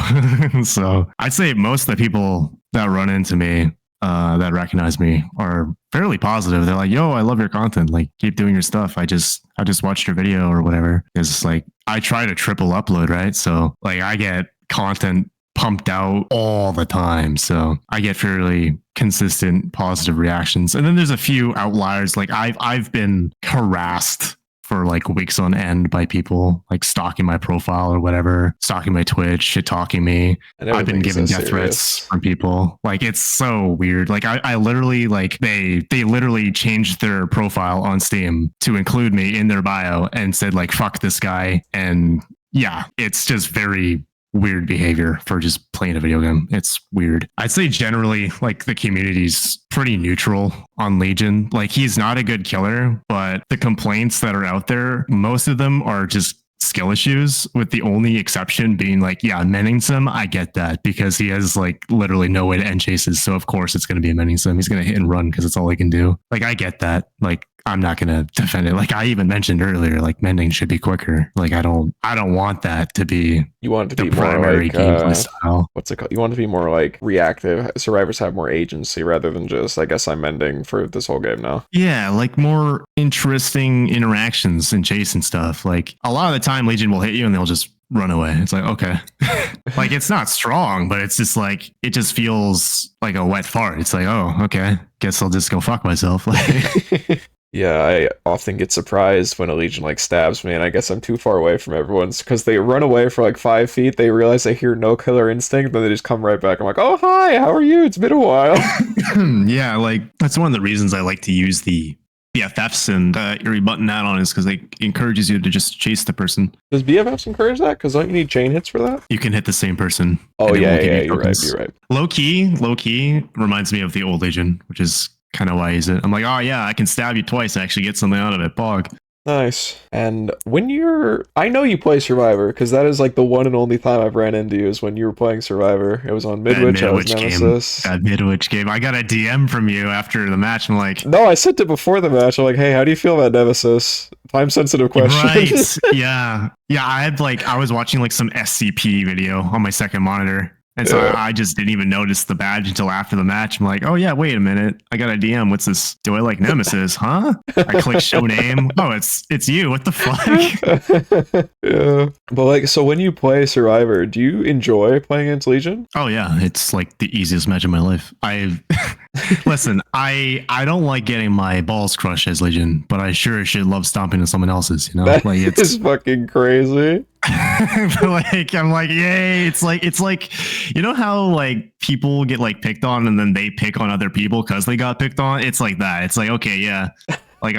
So I'd say most of the people that run into me, that recognize me, are fairly positive. They're like, "Yo, I love your content. Like, keep doing your stuff. I just watched your video or whatever." It's like, I try to triple upload, right? So like, I get content pumped out all the time. So I get fairly consistent positive reactions. And then there's a few outliers. Like I've been harassed for like weeks on end by people like stalking my profile or whatever, stalking my Twitch, shit talking me. I've been given death threats from people. Like, it's so weird. Like I literally, like they literally changed their profile on Steam to include me in their bio and said like, "Fuck this guy." And yeah, it's just very weird behavior for just playing a video game. It's weird. I'd say generally, like, the community's pretty neutral on Legion. Like, he's not a good killer, but the complaints that are out there, most of them are just skill issues, with the only exception being like, yeah, Mending sim, I get that, because he has like literally no way to end chases. So of course it's going to be a Mending sim. He's going to hit and run because it's all he can do. Like, I get that. Like, I'm not going to defend it. Like I even mentioned earlier, like Mending should be quicker. Like I don't want that to be, you want it to the be primary more like, gameplay style. What's it called? You want it to be more like reactive. Survivors have more agency rather than just, I guess I'm Mending for this whole game now. Yeah, like more interesting interactions and chase and stuff. Like a lot of the time Legion will hit you and they'll just run away. It's like, okay. Like, it's not strong, but it's just like, it just feels like a wet fart. It's like, oh, okay, guess I'll just go fuck myself. Like, yeah, I often get surprised when a Legion like stabs me, and I guess I'm too far away from everyone's, because they run away for like 5 feet, they realize they hear no killer instinct, then they just come right back. I'm like, oh, hi, how are you? It's been a while. Yeah, like, that's one of the reasons I like to use the BFFs and Eerie Button add-on, is because it encourages you to just chase the person. Does BFFs encourage that? Because don't you need chain hits for that? You can hit the same person. Oh, yeah, you're right. Low key reminds me of the old Legion, which is kind of why I use it. I'm like, oh yeah, I can stab you twice and actually get something out of it. Bog. Nice. And when I know you play Survivor, because that is like the one and only time I've ran into you is when you were playing Survivor. It was on Midwich, I was Nemesis. That Midwich game. I got a DM from you after the match. I'm like, no, I sent it before the match. I'm like, hey, how do you feel about Nemesis? Time sensitive question. Right. Yeah. I was watching like some SCP video on my second monitor. And so I just didn't even notice the badge until after the match. I'm like, oh yeah, wait a minute. I got a DM. What's this? Do I like Nemesis? Huh? I click show name. Oh, it's you. What the fuck? Yeah. But like, so when you play Survivor, do you enjoy playing against Legion? Oh yeah. It's like the easiest match of my life. Listen, I don't like getting my balls crushed as Legion, but I sure should love stomping into someone else's, you know? That like, it's fucking crazy. Like, I'm like, yay. It's like, you know how like people get like picked on and then they pick on other people because they got picked on? It's like that. It's like, okay, yeah, Like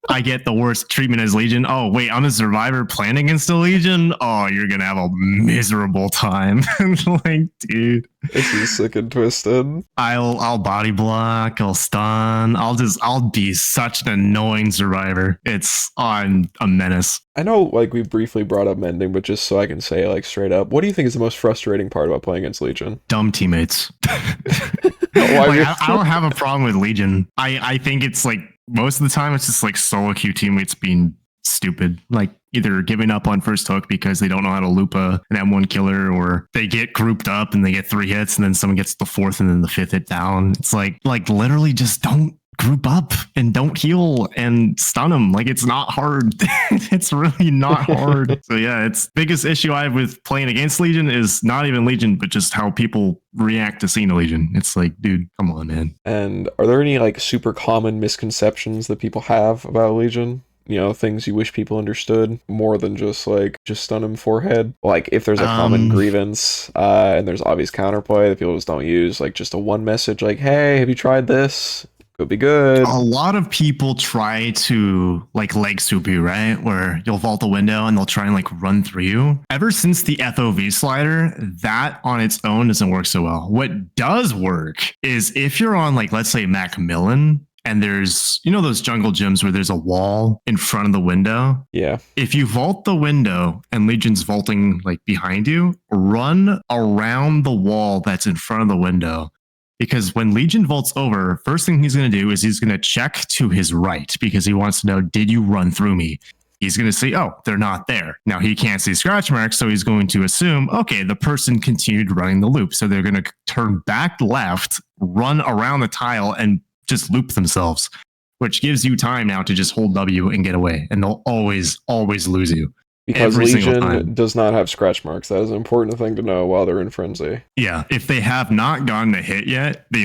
I get the worst treatment as Legion. Oh wait, I'm a survivor playing against a Legion. Oh, you're gonna have a miserable time. Like, dude, This is sick and twisted. I'll body block, I'll stun, I'll be such an annoying survivor. I'm a menace. I know, like, we briefly brought up Mending, but just so I can say, like, straight up, what do you think is the most frustrating part about playing against Legion? Dumb teammates. I don't have a problem with Legion. I think it's like most of the time it's just like solo queue teammates being stupid, like either giving up on first hook because they don't know how to loop an M1 killer, or they get grouped up and they get 3 hits and then someone gets the 4th and then the 5th hit down. It's like literally just don't group up and don't heal and stun them. Like, it's not hard. It's really not hard. So yeah, it's biggest issue I have with playing against Legion is not even Legion, but just how people react to seeing a Legion. It's like, dude, come on, man. And are there any like super common misconceptions that people have about Legion? You know, things you wish people understood more than just stun him forehead. Like, if there's a common grievance, and there's obvious counterplay that people just don't use, like just a one message, like, hey, have you tried this? Could be good. A lot of people try to like leg sweep you, right? Where you'll vault the window and they'll try and like run through you. Ever since the FOV slider, that on its own doesn't work so well. What does work is if you're on, like, let's say Macmillan, and there's, you know, those jungle gyms where there's a wall in front of the window. Yeah. If you vault the window and Legion's vaulting like behind you, run around the wall that's in front of the window. Because when Legion vaults over, first thing he's going to do is he's going to check to his right because he wants to know, did you run through me? He's going to say, oh, they're not there. Now, he can't see scratch marks, so he's going to assume, okay, the person continued running the loop. So they're going to turn back left, run around the tile, and just loop themselves, which gives you time now to just hold W and get away. And they'll always lose you. Because Legion does not have scratch marks. That is an important thing to know while they're in Frenzy. Yeah, if they have not gotten a hit yet, they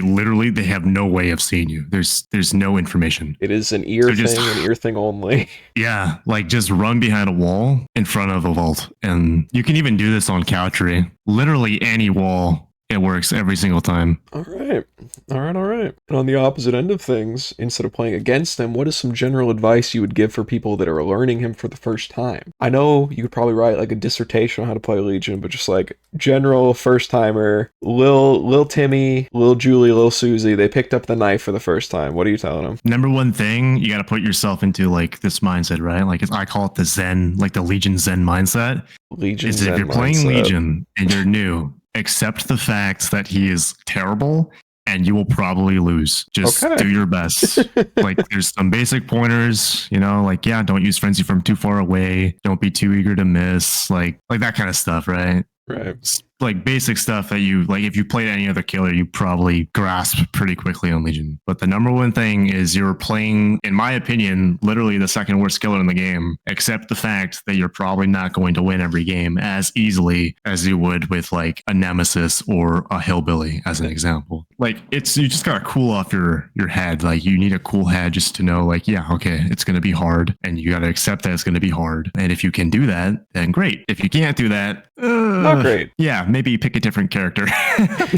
have no way of seeing you. There's no information. It is an ear an ear thing only. Yeah, like just run behind a wall in front of a vault. And you can even do this on Couchery. Literally any wall. It works every single time. All right. And on the opposite end of things, instead of playing against him, what is some general advice you would give for people that are learning him for the first time? I know you could probably write like a dissertation on how to play Legion, but just like general first timer, Lil Timmy, Lil Julie, Lil Susie, they picked up the knife for the first time. What are you telling them? Number one thing, you got to put yourself into like this mindset, right? Like I call it the Zen, like the Legion Zen mindset. Legion is Zen if you're playing mindset. Legion and you're new, accept the fact that he is terrible and you will probably lose. Just do your best. Like, there's some basic pointers, you know, like, yeah, don't use frenzy from too far away. Don't be too eager to miss. Like that kind of stuff, right? Right. Like basic stuff that you, like, if you played any other killer, you probably grasp pretty quickly on Legion. But the number one thing is you're playing, in my opinion, literally the second worst killer in the game. Accept the fact that you're probably not going to win every game as easily as you would with like a Nemesis or a Hillbilly, as an example. Like, you just gotta cool off your head. Like, you need a cool head just to know, like, yeah, okay, it's gonna be hard, and you gotta accept that it's gonna be hard. And if you can do that, then great. If you can't do that, not great. Yeah, maybe pick a different character.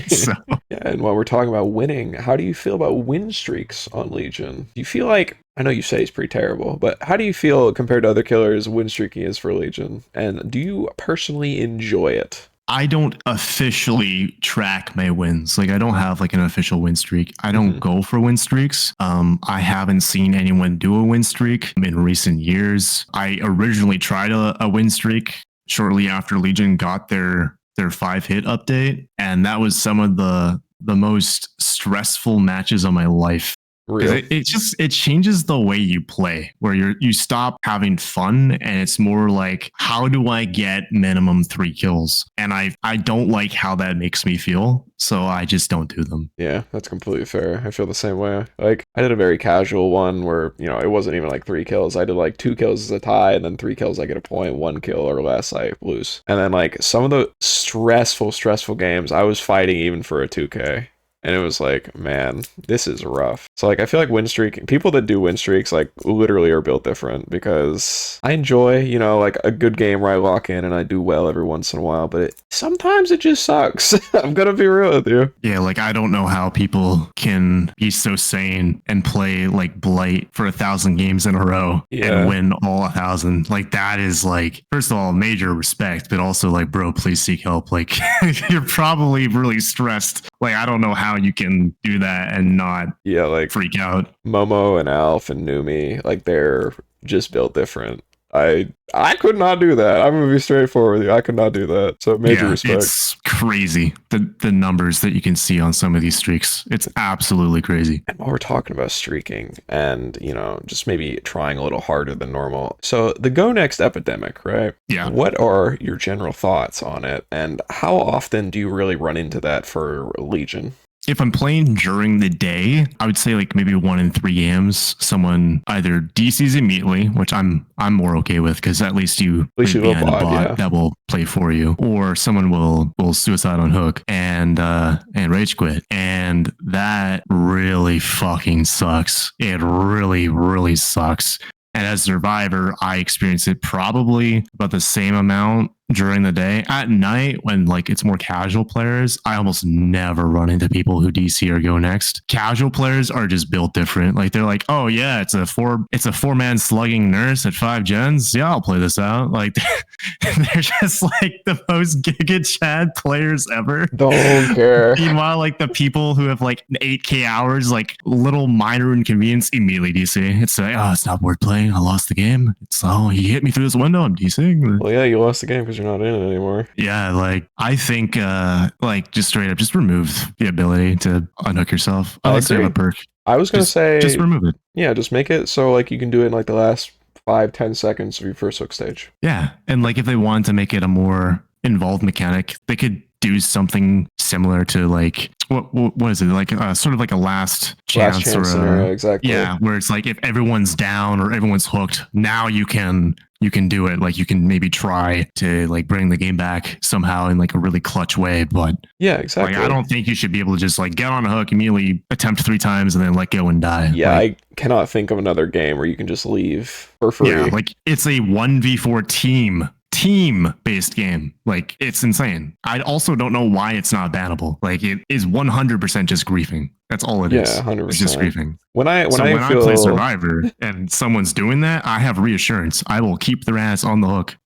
So. Yeah, and while we're talking about winning, how do you feel about win streaks on Legion? Do you feel like, I know you say he's pretty terrible, but how do you feel compared to other killers win streaking is for Legion? And do you personally enjoy it? I don't officially track my wins. Like, I don't have like an official win streak. I don't go for win streaks. I haven't seen anyone do a win streak in recent years. I originally tried a win streak shortly after Legion got their 5-hit update, and that was some of the most stressful matches of my life. Really? It changes the way you play, where you stop having fun and it's more like, how do I get minimum 3 kills? And I don't like how that makes me feel, so I just don't do them. Yeah, that's completely fair. I feel the same way. Like, I did a very casual one where, you know, it wasn't even like 3 kills. I did like 2 kills as a tie, and then 3 kills I get a point, 1 kill or less I lose. And then like some of the stressful games, I was fighting even for a 2K. And it was like, man, this is rough. So like I feel like win streak people that do win streaks like literally are built different, because I enjoy, you know, like a good game where I lock in and I do well every once in a while, but sometimes it just sucks. I'm gonna be real with you. Yeah, like I don't know how people can be so sane and play like Blight for 1,000 games in a row and win all 1,000. Like that is like, first of all, major respect, but also like, bro, please seek help. Like you're probably really stressed. Like I don't know how you can do that and not like freak out. Momo and Alf and Numi, like they're just built different. I could not do that. I'm gonna be straightforward with you. I could not do that. So major respect. It's crazy the numbers that you can see on some of these streaks. It's absolutely crazy. And while we're talking about streaking and, you know, just maybe trying a little harder than normal. So the Go Next Epidemic, right? Yeah. What are your general thoughts on it, and how often do you really run into that for Legion? If I'm playing during the day, I would say like maybe 1 in 3 games, someone either DCs immediately, which I'm more okay with, because at least you have a bot that will play for you, or someone will suicide on hook and rage quit, and that really fucking sucks. It really, really sucks. And as a survivor, I experience it probably about the same amount during the day. At night, when like it's more casual players, I almost never run into people who DC or Go Next. Casual players are just built different. Like they're like, oh yeah, it's a 4-man slugging nurse at 5 gens. Yeah, I'll play this out. Like they're just like the most Giga Chad players ever. Don't care. Meanwhile, like the people who have like 8K hours, like little minor inconvenience, immediately DC. It's like, oh, it's not worth playing. I lost the game. It's he hit me through this window. I'm DCing. Well, yeah, you lost the game because you're not in it anymore. Yeah, like I think like just straight up just remove the ability to unhook yourself. Unless you have a perk. I was gonna say just remove it. Yeah, just make it so like you can do it in like the last 5-10 seconds of your first hook stage. Yeah. And like if they want to make it a more involved mechanic, they could do something similar to like what is it, like sort of like a last chance or scenario, exactly. Yeah, where it's like if everyone's down or everyone's hooked, now you can do it. Like you can maybe try to like bring the game back somehow in like a really clutch way. But yeah, exactly. Like, I don't think you should be able to just like get on a hook, immediately attempt 3 times and then let go and die. Yeah, like, I cannot think of another game where you can just leave for free. Yeah, like it's a 1v4 team-based game. Like it's insane. I also don't know why it's not bannable. Like it is 100% just griefing. That's all it is. Yeah, 100%. It's just griefing. When I play Survivor and someone's doing that, I have reassurance. I will keep their ass on the hook.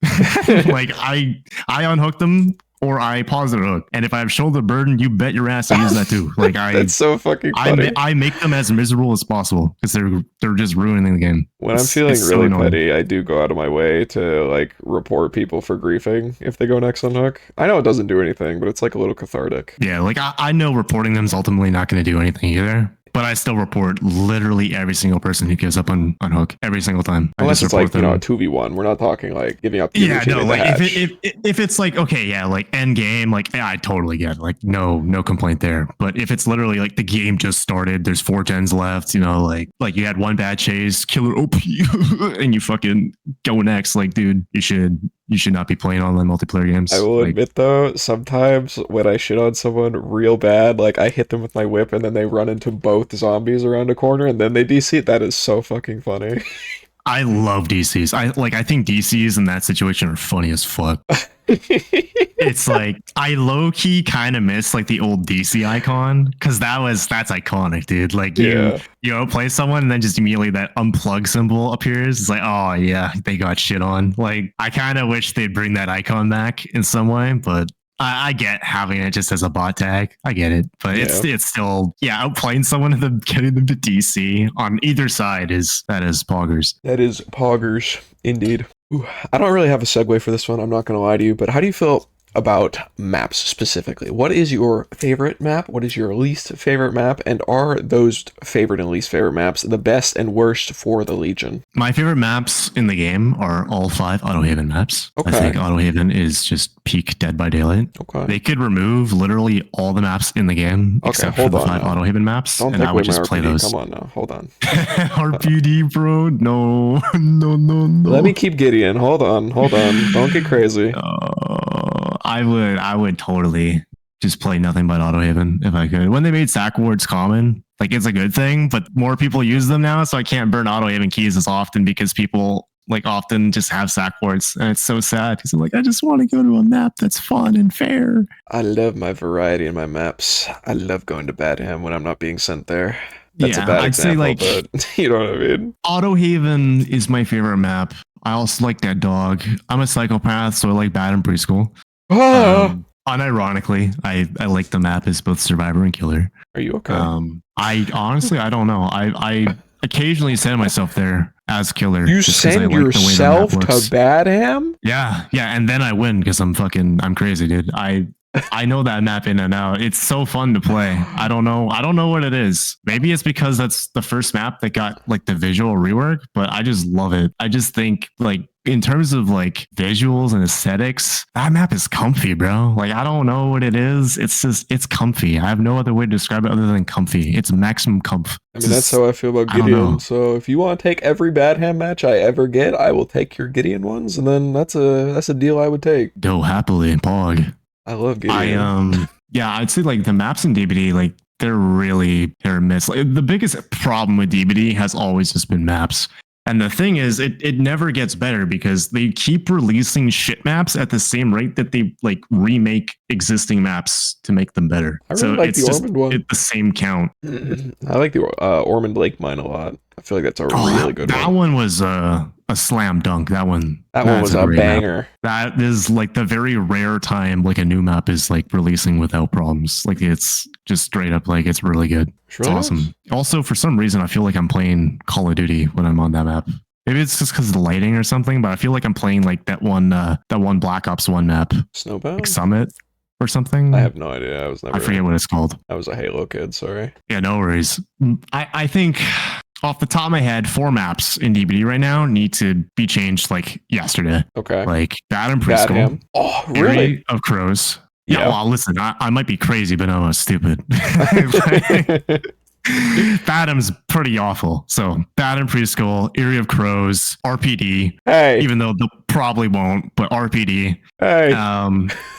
Like I unhook them or I pause their hook. And if I have shoulder burden, you bet your ass I use that too. Like that's so fucking funny. I make them as miserable as possible because they're just ruining the game. When I'm feeling really petty, I do go out of my way to like report people for griefing if they go next on hook. I know it doesn't do anything, but it's like a little cathartic. Yeah, like I know reporting them is ultimately not going to do anything either. But I still report literally every single person who gives up on hook every single time. Unless it's like, you know, a 2v1. We're not talking like giving up. Yeah, no, like if it's like, okay, yeah, like end game, like yeah, I totally get it. Like no complaint there. But if it's literally like the game just started, there's 4 gens left, you know, like you had 1 bad chase, killer OP, and you fucking go next, like dude, you should not be playing online multiplayer games. I will admit though, sometimes when I shit on someone real bad, like I hit them with my whip and then they run into both zombies around a corner and then they DC. That is so fucking funny. I love DCs. I think DCs in that situation are funny as fuck. It's like I low key kind of miss like the old DC icon because that's iconic, dude. Like you play someone and then just immediately that unplug symbol appears. It's like, oh yeah, they got shit on. Like I kind of wish they'd bring that icon back in some way, but I get having it just as a bot tag. I get it, but it's still outplaying someone and then getting them to DC on either side is poggers. That is poggers indeed. Ooh, I don't really have a segue for this one. I'm not going to lie to you, but how do you feel about maps specifically? What is your favorite map? What is your least favorite map? And are those favorite and least favorite maps the best and worst for the Legion? My favorite maps in the game are all 5 Autohaven maps. Okay. I think Autohaven is just peak Dead by Daylight. Okay. They could remove literally all the maps in the game except for the 5 Autohaven maps, and I would just play those. Come on now, hold on. RPD, bro. No. Let me keep Gideon. Hold on. Don't get crazy. I would totally just play nothing but Autohaven if I could. When they made sack wards common, like it's a good thing, but more people use them now, so I can't burn Autohaven keys as often because people like often just have sack wards, and it's so sad because I'm like, I just want to go to a map that's fun and fair. I love my variety in my maps. I love going to Badham when I'm not being sent there. That's a bad example, but you know what I mean? Autohaven is my favorite map. I also like Dead Dog. I'm a psychopath, so I like Bad and Preschool. Unironically, I like the map as both Survivor and Killer. Are you okay? I honestly, I don't know. I occasionally send myself there as Killer. You send yourself to Badham? Yeah, and then I win because I'm crazy, dude. I know that map in and out. It's so fun to play. I don't know what it is. Maybe it's because that's the first map that got like the visual rework, but I just love it. I just think like in terms of like visuals and aesthetics, that map is comfy, bro. Like I don't know what it is. It's comfy. I have no other way to describe it other than comfy. It's maximum comf. I mean, that's how I feel about Gideon. So if you want to take every Badham match I ever get, I will take your Gideon ones, and then that's a deal I would take. Do happily, Pog. I love Gideon. I'd say like the maps in DBD, like they're really hit or miss. Like, the biggest problem with DBD has always just been maps. And the thing is, it never gets better because they keep releasing shit maps at the same rate that they like remake existing maps to make them better. I really like the Ormond one. It's the same count. I like the Ormond Lake mine a lot. I feel like that's a really good one. That one was a slam dunk. That one was a banger. Map. That is like the very rare time like a new map is like releasing without problems. Like it's just straight up like it's really good. It's awesome. Also, for some reason, I feel like I'm playing Call of Duty when I'm on that map. Maybe it's just because of the lighting or something, but I feel like I'm playing like that one Black Ops 1 map. Snowbound? Like Summit or something. I have no idea. I forget what it's called. I was a Halo kid, sorry. Yeah, no worries. I think off the top of my head, 4 maps in DBD right now need to be changed like yesterday. Okay. Like Bad and Preschool. Oh, really? Area of Crows. Yeah, well, listen, I might be crazy, but I'm stupid. Badham's pretty awful. So Bad and Preschool, Area of Crows, RPD. Hey. Even though they probably won't, but RPD. Hey.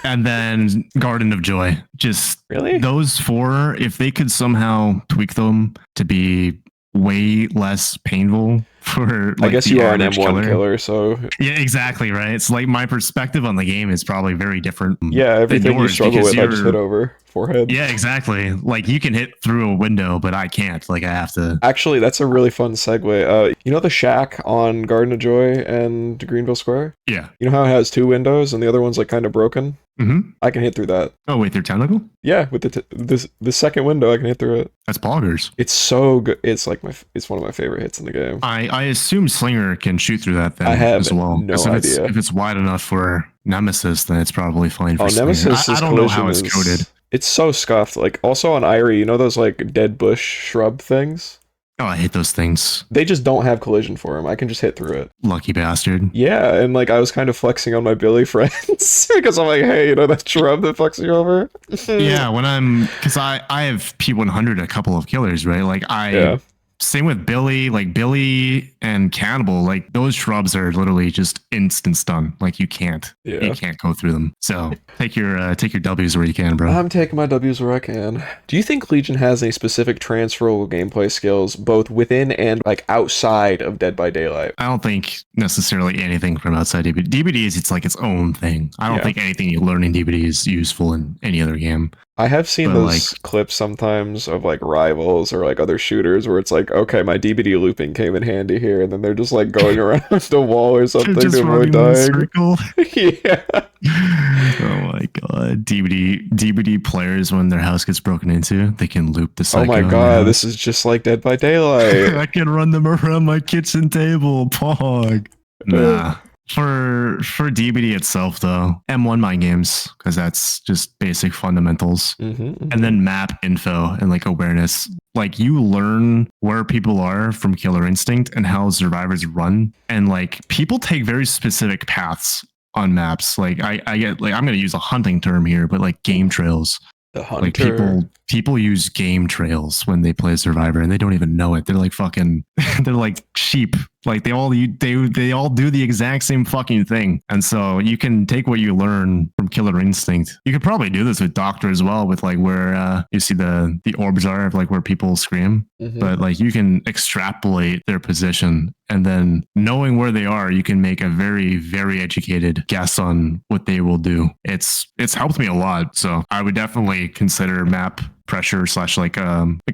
And then Garden of Joy. Just really those 4, if they could somehow tweak them to be way less painful for like, I guess you are an M1 killer, so yeah, exactly, right. It's like my perspective on the game is probably very different. Yeah, everything you struggle with I just hit over forehead. Yeah, exactly. Like you can hit through a window, but I can't. Like I have to. Actually, that's a really fun segue. You know the shack on Garden of Joy and Greenville Square? Yeah. You know how it has 2 windows and the other one's like kind of broken? Mm-hmm. I can hit through that. Oh wait, they're tentacle? Yeah, with the second window, I can hit through it. That's poggers. It's so good. It's like it's one of my favorite hits in the game. I assume Slinger can shoot through that then. I have as well. No idea. If it's wide enough for Nemesis, then it's probably fine for Slinger. Nemesis. I don't know how it's coded. It's so scuffed. Like also on Irie, you know those like dead bush shrub things? Oh, I hate those things. They just don't have collision for them. I can just hit through it. Lucky bastard. Yeah, and like I was kind of flexing on my Billy friends because I'm like, hey, you know that shrub that fucks you over? Yeah, because I have P100 a couple of killers, right? Like same with Billy, like Billy and Cannibal, like those shrubs are literally just instant stun. Like you can't go through them. So take your W's where you can, bro. I'm taking my W's where I can. Do you think Legion has any specific transferable gameplay skills, both within and like outside of Dead by Daylight? I don't think necessarily anything from outside DBD. DBD is it's like its own thing. I don't think anything you learn in DBD is useful in any other game. I have seen those clips sometimes of like rivals or like other shooters where it's like, okay, my DBD looping came in handy here, and then they're just like going around the wall or something to avoid dying. Yeah. Oh my god, DBD players when their house gets broken into, they can loop the cycle. Oh my god, this is just like Dead by Daylight. I can run them around my kitchen table, pog. Nah. For DBD itself, though, M1 mind games, because that's just basic fundamentals. And then map info and like awareness. Like you learn where people are from Killer Instinct and how survivors run. And like people take very specific paths on maps. Like I get like I'm gonna use a hunting term here, but like game trails. The hunter. Like people people use game trails when they play Survivor and they don't even know it. They're like fucking, they're like sheep. Like they all do the exact same fucking thing. And so you can take what you learn from Killer Instinct. You could probably do this with Doctor as well, with like where you see the orbs are of like where people scream. But like you can extrapolate their position, and then knowing where they are, you can make a very, very educated guess on what they will do. It's helped me a lot. So I would definitely consider map pressure / like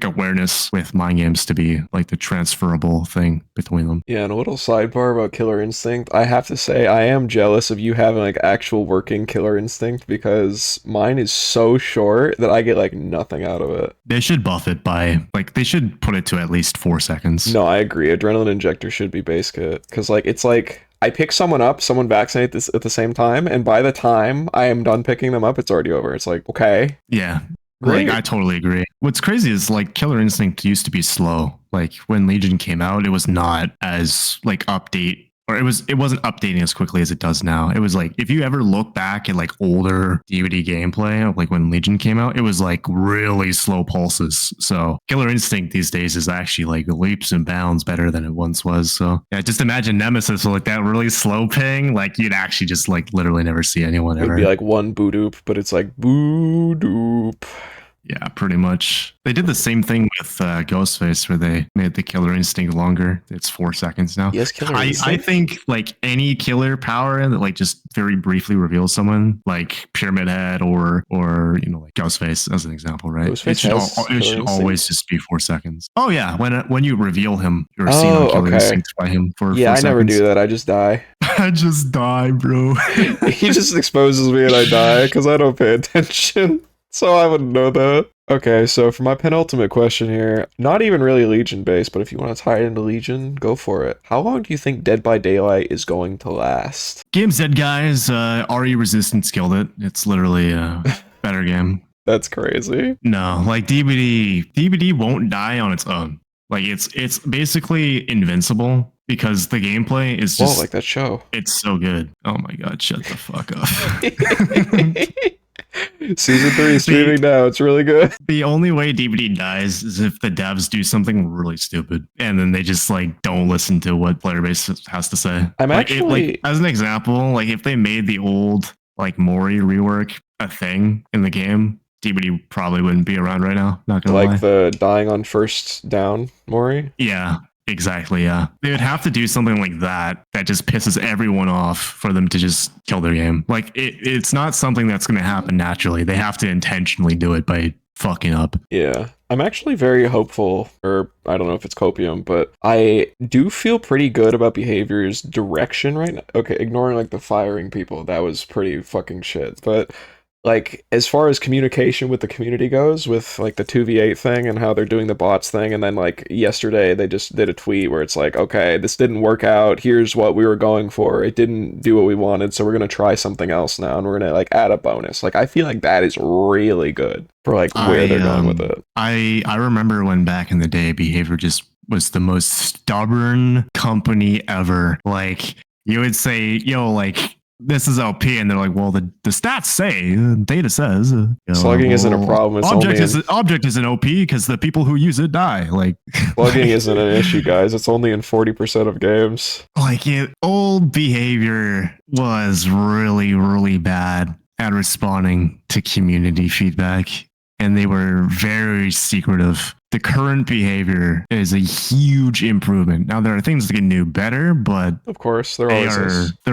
awareness with mind games to be like the transferable thing between them. Yeah, and a little sidebar about Killer Instinct. I have to say, I am jealous of you having like actual working Killer Instinct, because mine is so short that I get like nothing out of it. They should buff it by like, they should put it to at least 4 seconds. No, I agree. Adrenaline injector should be base kit, because like it's like I pick someone up, someone vaccinate this at the same time, and by the time I am done picking them up, it's already over. It's like, okay. Yeah. Great. Like, I totally agree. What's crazy is like Killer Instinct used to be slow. Like when Legion came out, it was not as like update, or it wasn't updating as quickly as it does now. It was like, if you ever look back at like older DVD gameplay of like when Legion came out, it was like really slow pulses. So Killer Instinct these days is actually like leaps and bounds better than it once was. So yeah, just imagine Nemesis with like that really slow ping. Like you'd actually just like literally never see anyone ever. It'd be like one boo doop, but it's like boo doop. Yeah, pretty much. They did the same thing with Ghostface, where they made the Killer Instinct longer. It's 4 seconds now. Yes, Killer I Instinct. think like any killer power that like just very briefly reveals someone, like Pyramid Head or you know, like Ghostface as an example, right? Ghostface It should always just be 4 seconds. Oh yeah, when you reveal him, you're seen on Killer Instinct by him for 4 seconds. Yeah, I never do that. I just die. I just die, bro. He just exposes me and I die because I don't pay attention. So I wouldn't know that. Okay, so for my penultimate question here, not even really Legion based, but if you want to tie it into Legion, go for it. How long do you think Dead by Daylight is going to last? Game's dead, guys. RE Resistance killed it. It's literally a better game. That's crazy. No, like DBD won't die on its own. Like it's basically invincible because the gameplay is just like that show. It's so good. Oh my god, shut the fuck up. Season 3 is streaming now. It's really good. The only way DBD dies is if the devs do something really stupid and then they just like don't listen to what player base has to say. I'm like, actually as an example, like if they made the old like Mori rework a thing in the game, DBD probably wouldn't be around right now. Not gonna lie. Like the dying on first down Mori? Yeah. Exactly, yeah. They would have to do something like that just pisses everyone off for them to just kill their game. Like, it's not something that's going to happen naturally. They have to intentionally do it by fucking up. Yeah. I'm actually very hopeful, or I don't know if it's copium, but I do feel pretty good about Behavior's direction right now. Okay, ignoring like the firing people, that was pretty fucking shit. But like, as far as communication with the community goes, with like the 2v8 thing and how they're doing the bots thing, and then like yesterday they just did a tweet where it's like, okay, this didn't work out, here's what we were going for, it didn't do what we wanted, so we're gonna try something else now, and we're gonna like add a bonus. Like, I feel like that is really good for like where they're going with it. I remember when back in the day, Behavior just was the most stubborn company ever. Like, you would say, yo, like, this is OP, and they're like, well, the stats say, data says. Slugging isn't a problem. It's object isn't OP because the people who use it die. Like, slugging isn't an issue, guys. It's only in 40% of games. Like, old Behavior was really, really bad at responding to community feedback, and they were very secretive. The current Behavior is a huge improvement. Now, there are things that can do better, but of course, there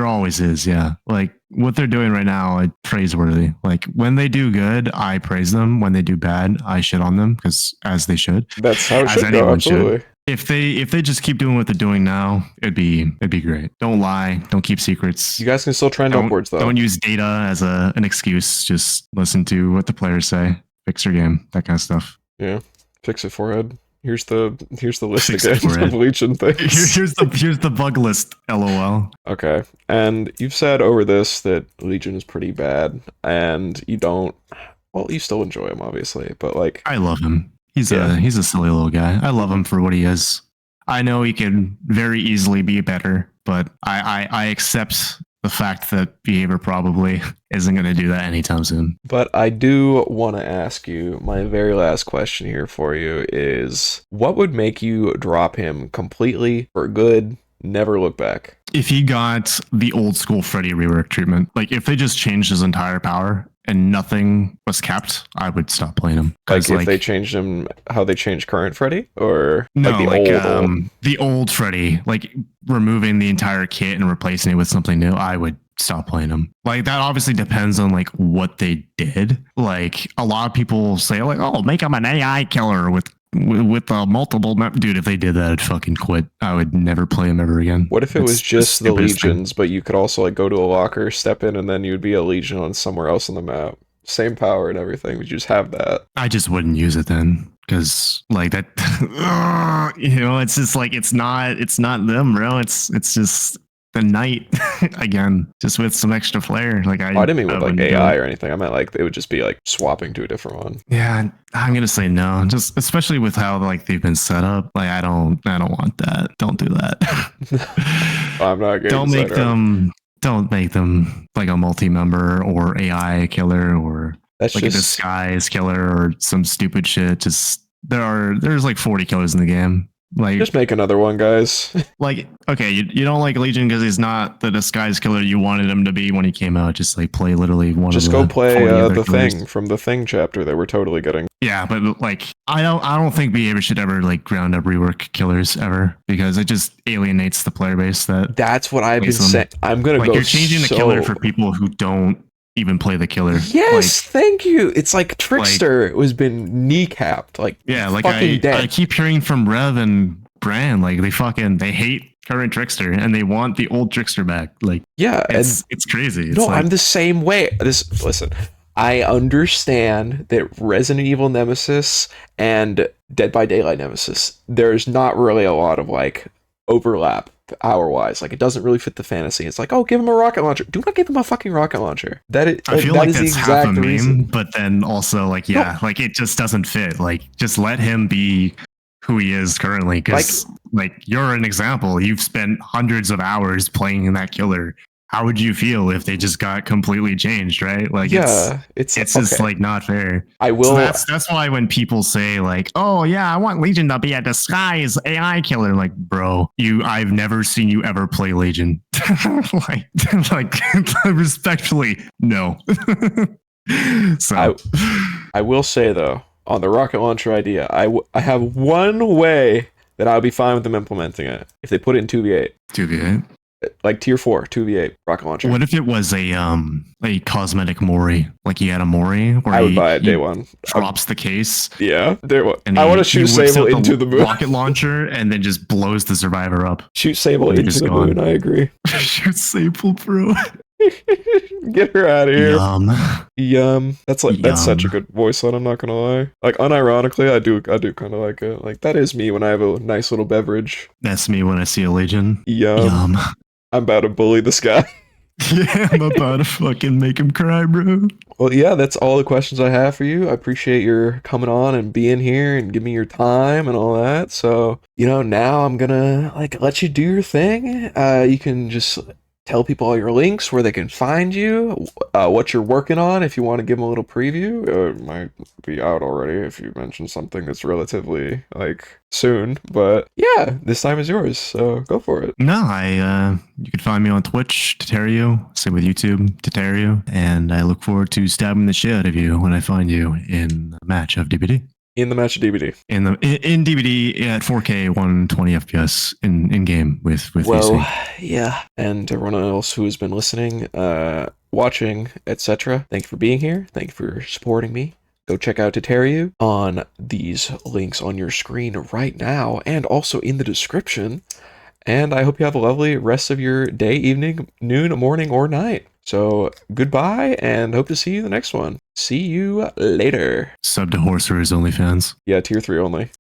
always is. Yeah, like what they're doing right now, it's praiseworthy. Like when they do good, I praise them. When they do bad, I shit on them, because as they should. That's how it should go. Absolutely. If they just keep doing what they're doing now, it'd be great. Don't lie. Don't keep secrets. You guys can still trend upwards though. Don't use data as an excuse. Just listen to what the players say. Fix your game. That kind of stuff. Yeah. Fix it, forehead. Here's the list again of Legion things. Here's the bug list. LOL. Okay, and you've said over this that Legion is pretty bad, and you don't. Well, you still enjoy him, obviously, but like, I love him. He's a silly little guy. I love him for what he is. I know he could very easily be better, but I accept the fact that behavior probably isn't going to do that anytime soon. But I do want to ask you, my very last question here for you is, what would make you drop him completely for good, never look back? If he got the old school Freddy rework treatment, like if they just changed his entire power and nothing was kept, I would stop playing him. Like if they changed him, how they changed current Freddy, or no, like the old? The old Freddy, like removing the entire kit and replacing it with something new, I would stop playing him. Like that obviously depends on like what they did. Like a lot of people say like, oh, make him an AI killer with multiple dude. If they did that, I'd fucking quit. I would never play him ever again. What if it was just the legions, but you could also like go to a locker, step in, and then you'd be a legion on somewhere else on the map, same power and everything, but you just have that? I just wouldn't use it then, because like that you know, it's just like it's not them, bro. It's just the knight again, just with some extra flair. Like I didn't mean with like AI or anything. I meant like it would just be like swapping to a different one. Yeah, I'm gonna say no. Just especially with how like they've been set up. Like I don't want that. Don't do that. I'm not good. Don't make them like a multi-member or AI killer or that's like a disguise killer or some stupid shit. Just there's like 40 killers in the game. Like just make another one, guys. Like, okay, you don't like Legion because he's not the disguise killer you wanted him to be when he came out. Just like play literally one. Just of go the play the killers. Thing from the Thing chapter that we're totally getting. Yeah, but like I don't think behavior should ever like ground up rework killers ever, because it just alienates the player base. That's what I've been saying. I'm gonna like you're changing the killer for people who don't even play the killer. Yes, thank you. It's like Trickster was been kneecapped. Like yeah, like I keep hearing from Rev and Bran, like they hate current Trickster and they want the old Trickster back. Like yeah, it's crazy. No, I'm the same way. Listen, I understand that Resident Evil Nemesis and Dead by Daylight Nemesis, there's not really a lot of like overlap hour-wise. Like it doesn't really fit the fantasy. It's like, oh, give him a rocket launcher. Do not give him a fucking rocket launcher. I feel like that's half a meme, but then also like like it just doesn't fit. Like just let him be who he is currently, because like you're an example. You've spent hundreds of hours playing that killer. How would you feel if they just got completely changed, right? Like it's just like not fair. I will. So that's why when people say like, "Oh yeah, I want Legion to be a disguise AI killer," like, bro, I've never seen you ever play Legion. like respectfully, no. So I will say though, on the rocket launcher idea, I have one way that I would be fine with them implementing it if they put it in 2v8. 2v8. Like tier 4, 2v8 rocket launcher. What if it was a cosmetic Mori? Like he had a Mori where I would buy it day one. Drops the case. Yeah, I want to shoot Sable into the moon. Rocket launcher and then just blows the survivor up. Shoot Sable into the moon. I agree. Shoot Sable, bro. Get her out of here. Yum. That's such a good voice line, I'm not gonna lie. Like unironically, I do kind of like it. Like that is me when I have a nice little beverage. That's me when I see a Legion. Yum. I'm about to bully this guy. Yeah, I'm about to fucking make him cry, bro. Well, yeah, that's all the questions I have for you. I appreciate your coming on and being here and giving me your time and all that. So, now I'm gonna let you do your thing. You can just tell people all your links, where they can find you, what you're working on, if you want to give them a little preview. It might be out already if you mention something that's relatively soon, but yeah, this time is yours, so go for it. No, you can find me on Twitch, Tatariu, same with YouTube, Tatariu, and I look forward to stabbing the shit out of you when I find you in a match of DBD. In the match of DBD. In DBD at 4K 120 FPS in game with VC. Yeah. And everyone else who has been listening, watching, etc. Thank you for being here. Thank you for supporting me. Go check out Tatariu on these links on your screen right now and also in the description. And I hope you have a lovely rest of your day, evening, noon, morning, or night. So goodbye and hope to see you in the next one. See you later. Sub to Horceror's OnlyFans. Yeah, tier 3 only.